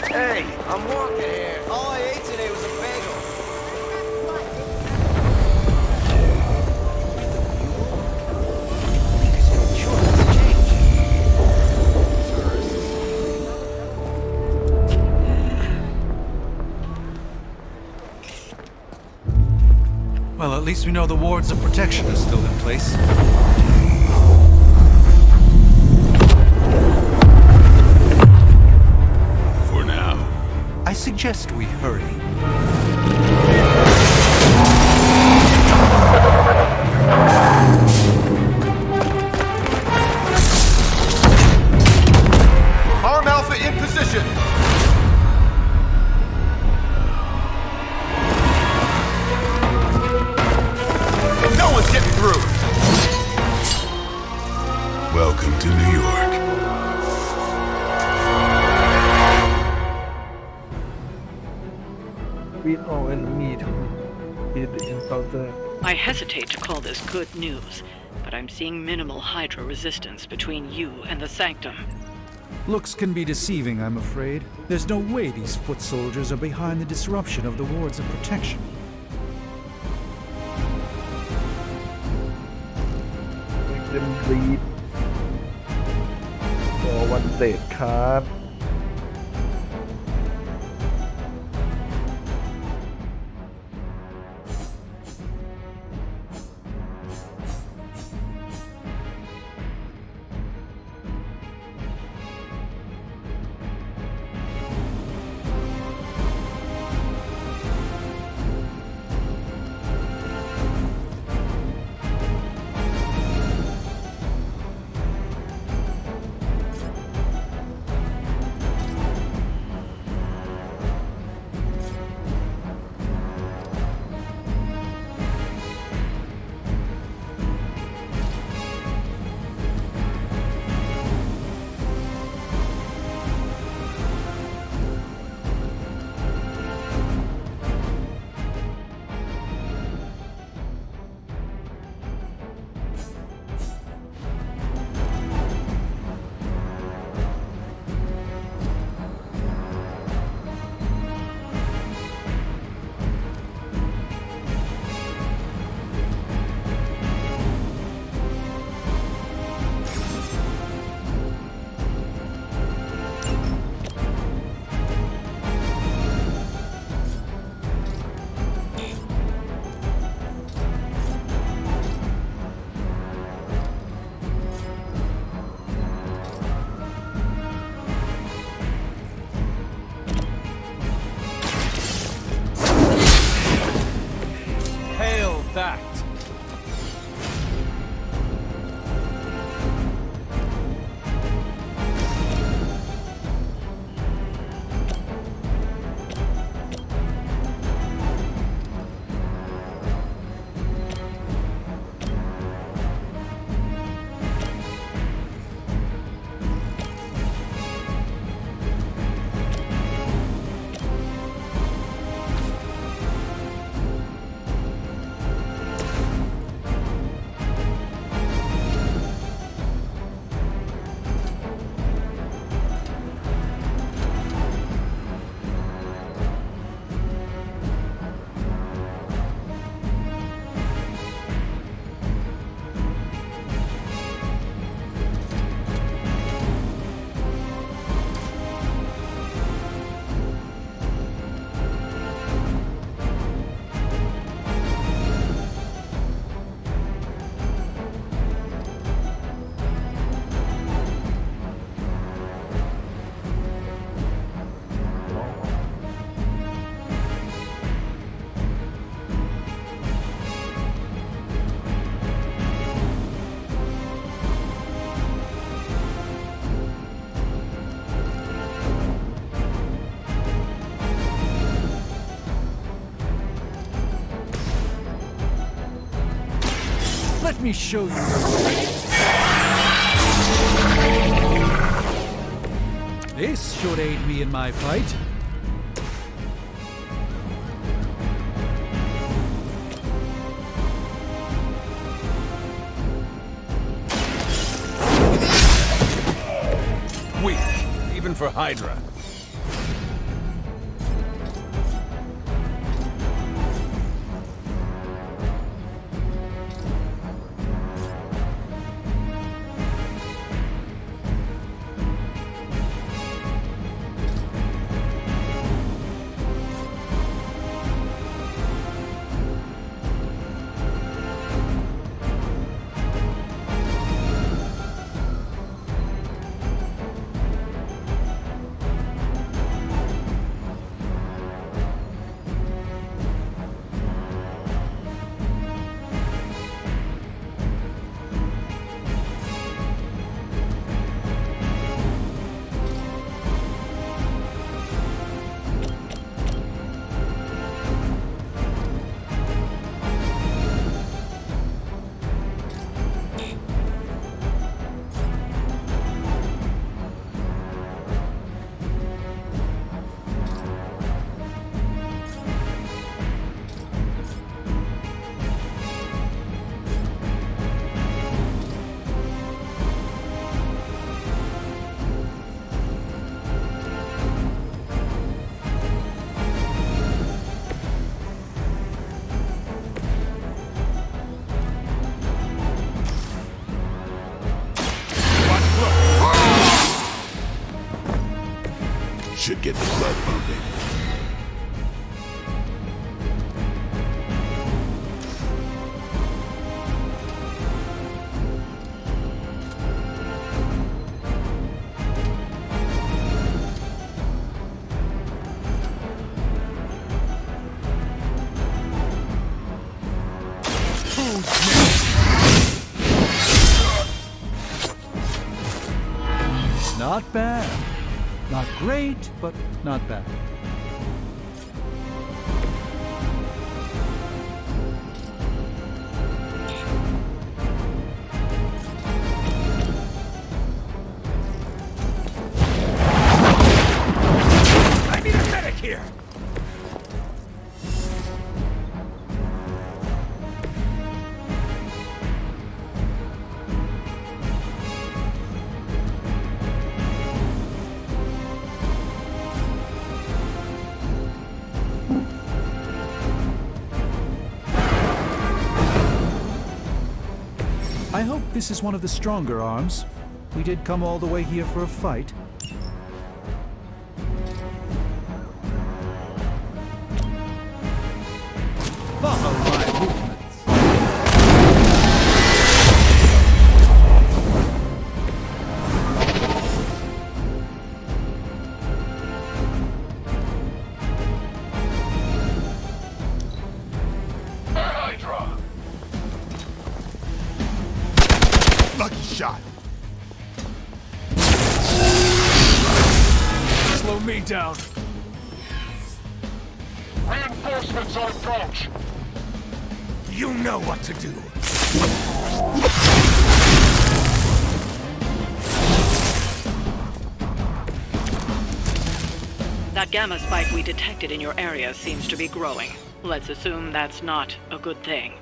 Hey, I'm walking here. All I ate today was a bagel. Well, at least we know the wards of protection are still in place. For now. I suggest we hurry. Arm Alpha in position! No one's getting through! Welcome to New York. Beat all enemy to hit the encounter. I hesitate to call this good news, but I'm seeing minimal Hydra resistance between you and the Sanctum. Looks can be deceiving, I'm afraid. There's no way these foot soldiers are behind the disruption of the wards of protection. Make them bleed. For one dead card. me show you. This should aid me in my fight. Weak, even for Hydra. Should get the blood pumping. Not bad. Not great, but not bad. I need a medic here! I hope this is one of the stronger arms. We did come all the way here for a fight. Follow my movements. Hydra! Lucky shot. Slow me down. Reinforcements on approach. You know what to do. That gamma spike we detected in your area seems to be growing. Let's assume that's not a good thing.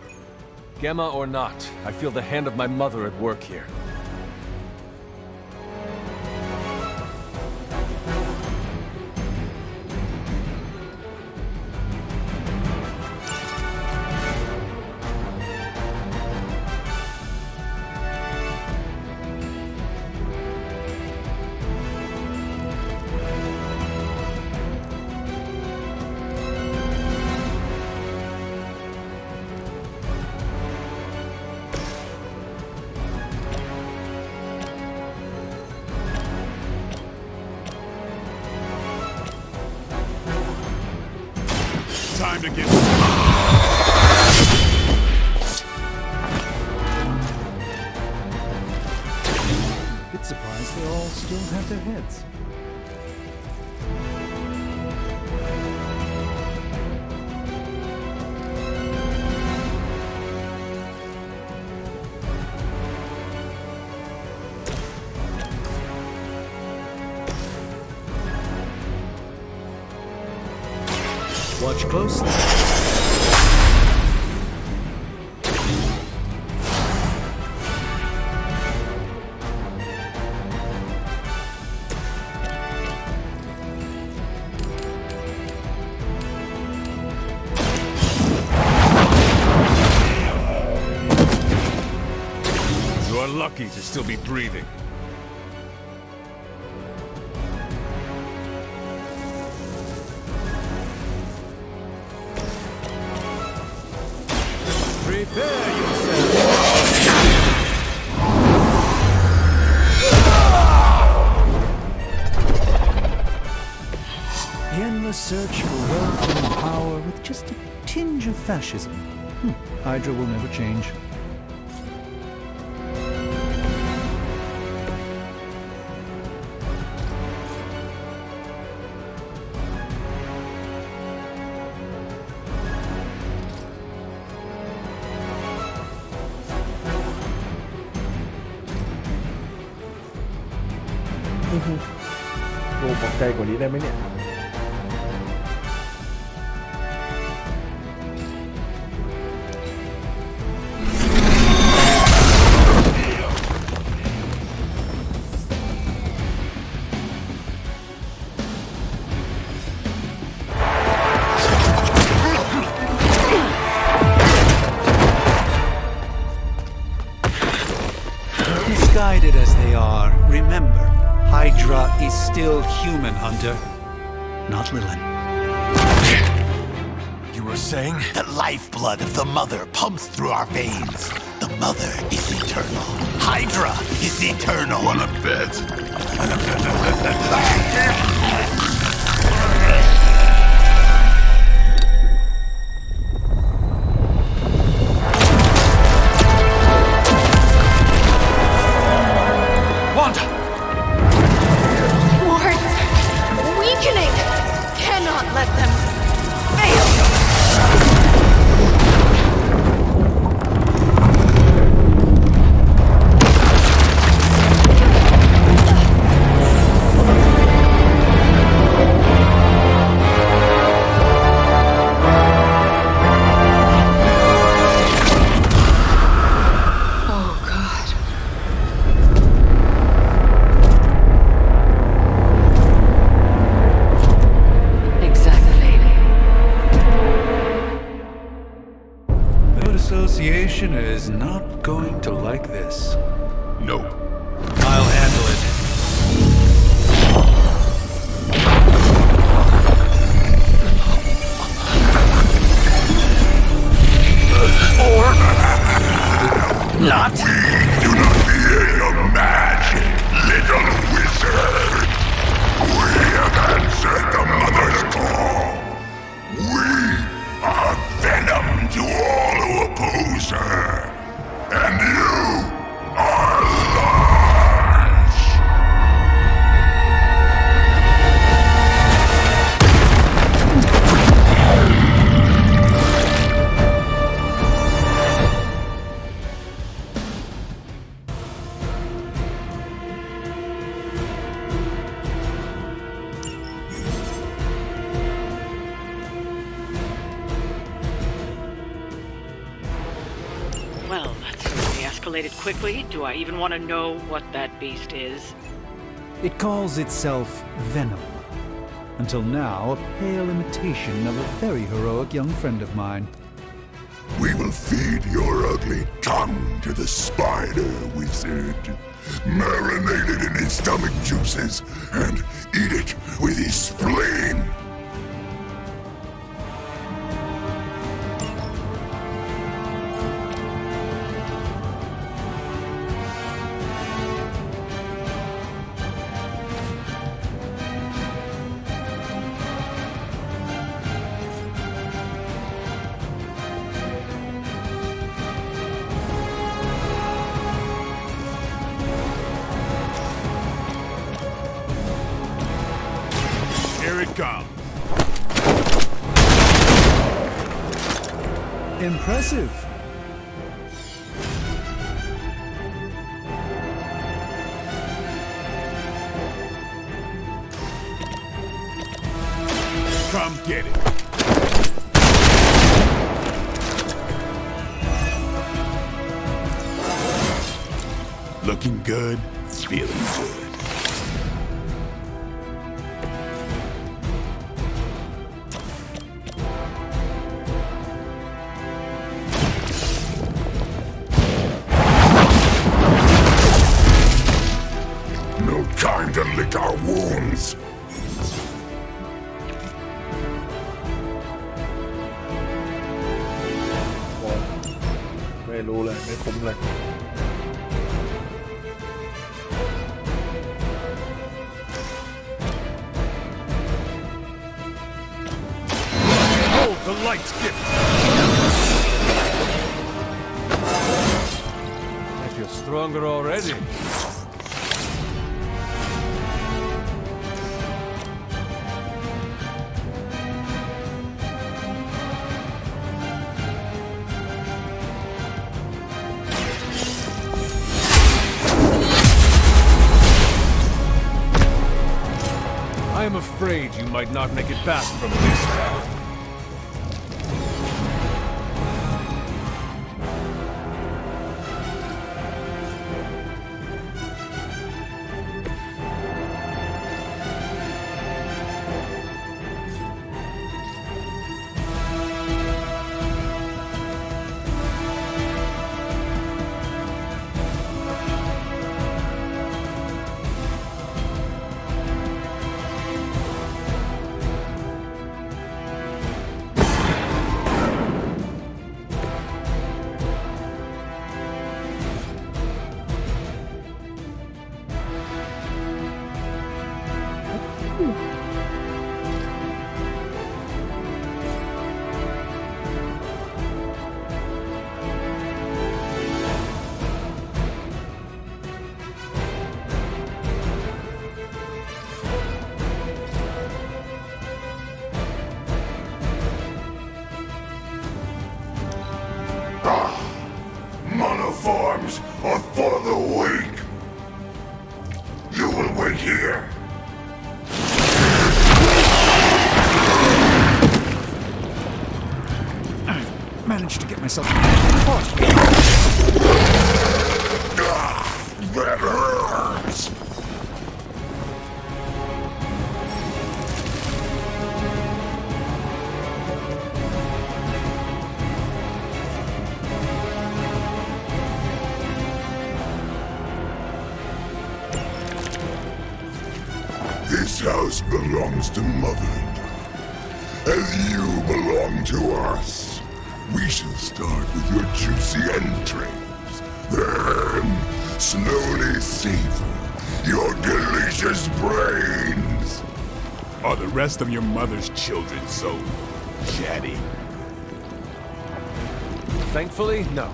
Gamma or not, I feel the hand of my mother at work here. Time to get... Bit surprised they all still have their heads. Watch closely. You're lucky to still be breathing. Prepare yourself. The endless search for wealth and power with just a tinge of fascism. Hydra will never change.โอ้ปลอบใจกว่านี้ได้ไหมเนี่ยMisguided as they are, remember, Hydra is still human, Hunter. Not Lilith. You were saying? The lifeblood of the mother pumps through our veins. The mother is eternal. Hydra is eternal. Wanna bet? Wanda! Wards! Weakening! Cannot let them fail! Oh, God. Exactly. That association is not going to like this. No. I'll handle it. Or not. Do not fear your magic, little wizard. We have answered the mother's call. We are venom to all who oppose her. And you are large. Well, that certainly escalated quickly. Do I even want to know what that beast is? It calls itself Venom. Until now, a pale imitation of a very heroic young friend of mine. We will feed your ugly tongue to the spider wizard, marinated in his stomach juices, and eat it with his spleen. Here it comes. Impressive. Come get it. Looking good, feeling good. No time to lick our wounds. ไม่รู้เลยไม่คุ้มเลย Hold the light gift. I feel stronger already. I am afraid you might not make it back from this. Monoforms are for the weak. You will wait here. I've managed to get myself caught. That hurts. This house belongs to Mother, as you belong to us. We shall start with your juicy entrails, then slowly savor your delicious brains. Are the rest of your mother's children so chatty? Thankfully, no.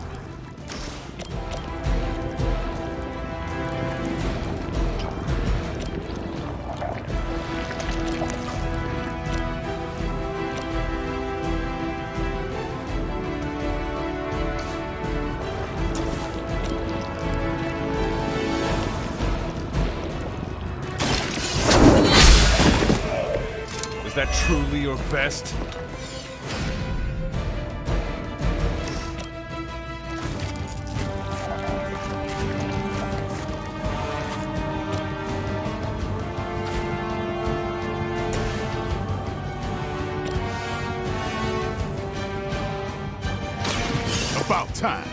Is that truly your best? About time.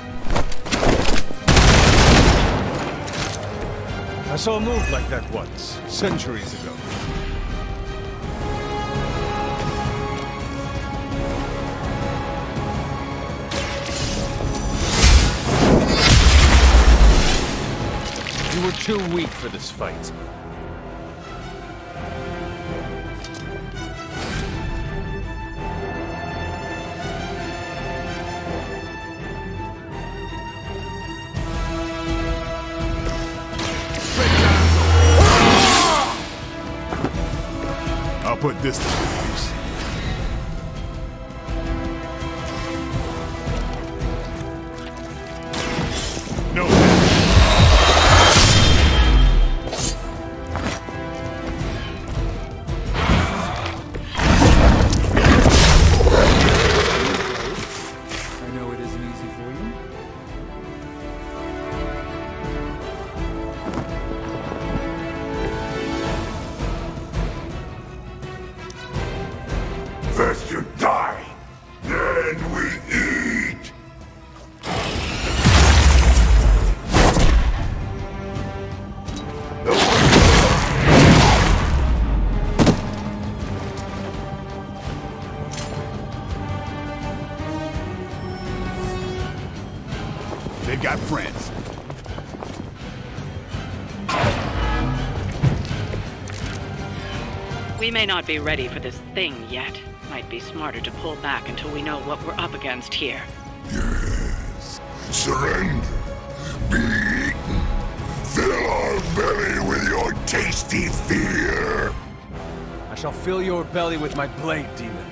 I saw a move like that once, centuries ago. You were too weak for this fight. I'll put this to good use. No. I know it isn't easy for you. got friends. We may not be ready for this thing yet. Might be smarter to pull back until we know what we're up against here. Yes. Surrender. Be eaten. Fill our belly with your tasty fear. I shall fill your belly with my blade, demon.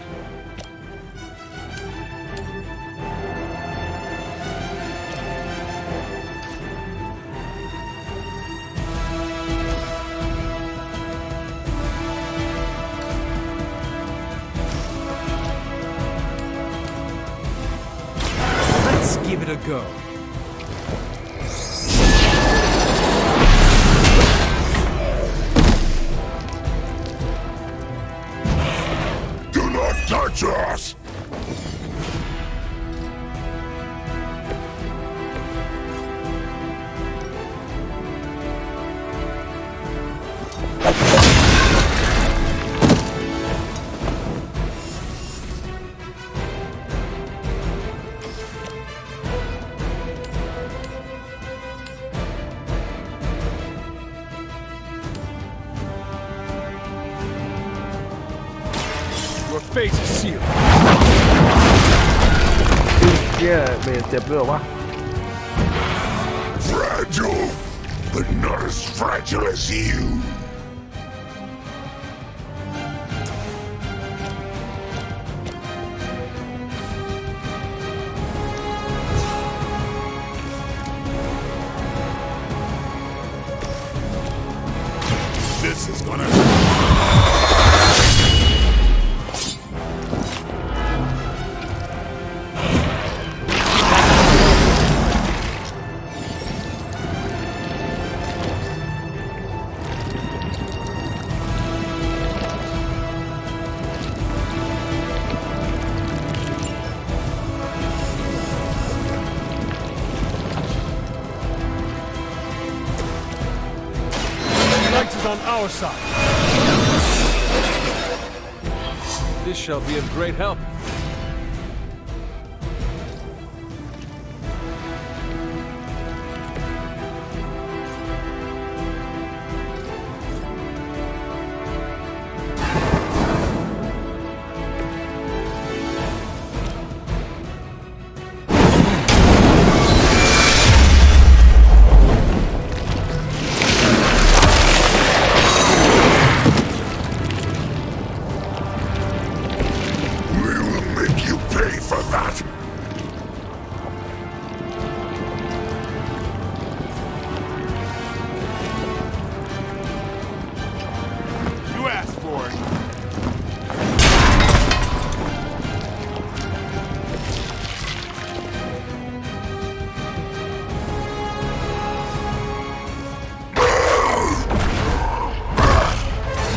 Let's give it a go. Do not touch us! Your fate is sealed. เหี้ยเบสเจ็บด้วยเหรอวะ Fragile, but not as fragile as you. This is gonna On our side. This shall be of great help.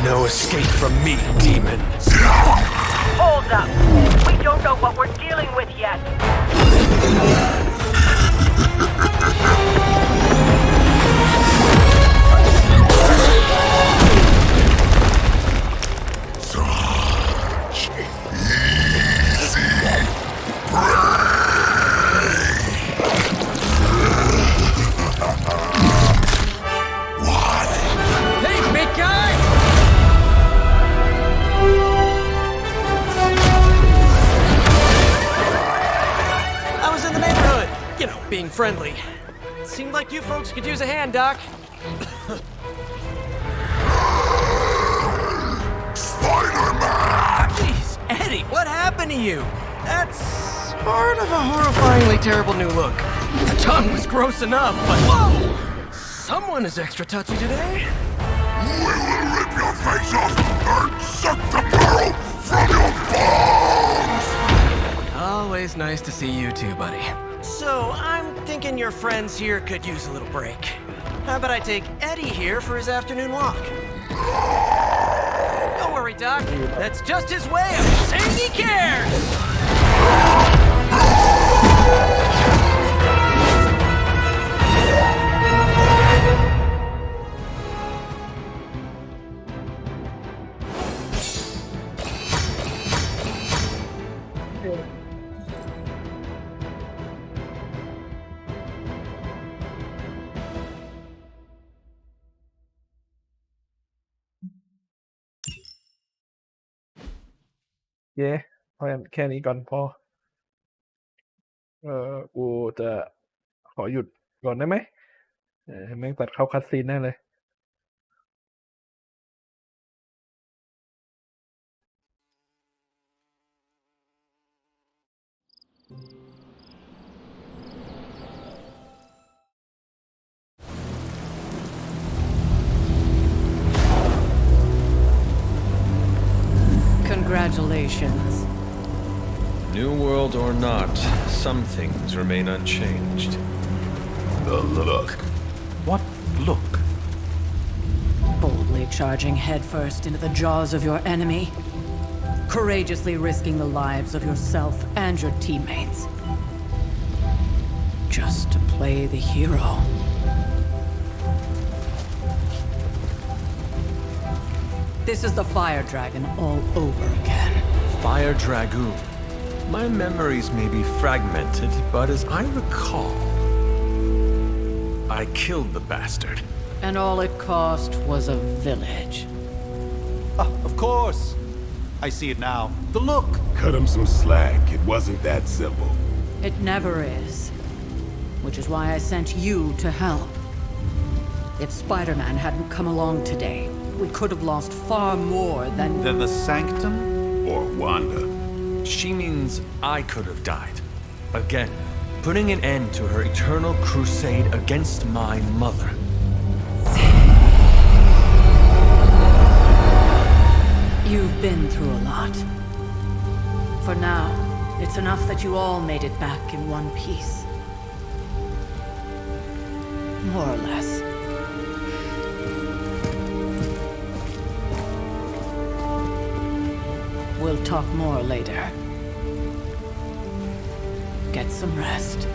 No escape from me, demon. Hold up. We don't know what we're dealing with yet. Such easy prey. What? Hey, big guy! I was in the neighborhood. You know, being friendly. Seemed like you folks could use a hand, Doc. Spider-Man! Jeez, Eddie, what happened to you? That's sort of a horrifyingly terrible new look. The tongue was gross enough, but whoa! Someone is extra touchy today. We will rip your face off and suck the marrow from your bones! Always nice to see you too, buddy. So, I'm thinking your friends here could use a little break. How about I take Eddie here for his afternoon walk? Don't worry, Doc. That's just his way of saying he cares! เย้เพราะงั้นแค่นี้ก่อนพอกูจะขอหยุดก่อนได้ไหมแม่งตัดเข้าคัตซีนแน่เลย Congratulations. New world or not, some things remain unchanged. The look. What look? Boldly charging headfirst into the jaws of your enemy. Courageously risking the lives of yourself and your teammates. Just to play the hero. This is the Fire Dragon all over again. Fire Dragoon. My memories may be fragmented, but as I recall, I killed the bastard. And all it cost was a village. Of course. I see it now. The look. Cut him some slack. It wasn't that simple. It never is. Which is why I sent you to help. If Spider-Man hadn't come along today, we could have lost far more than the Sanctum? Or Wanda. She means I could have died. Again, putting an end to her eternal crusade against my mother. You've been through a lot. For now, it's enough that you all made it back in one piece. More or less. We'll talk more later. Get some rest.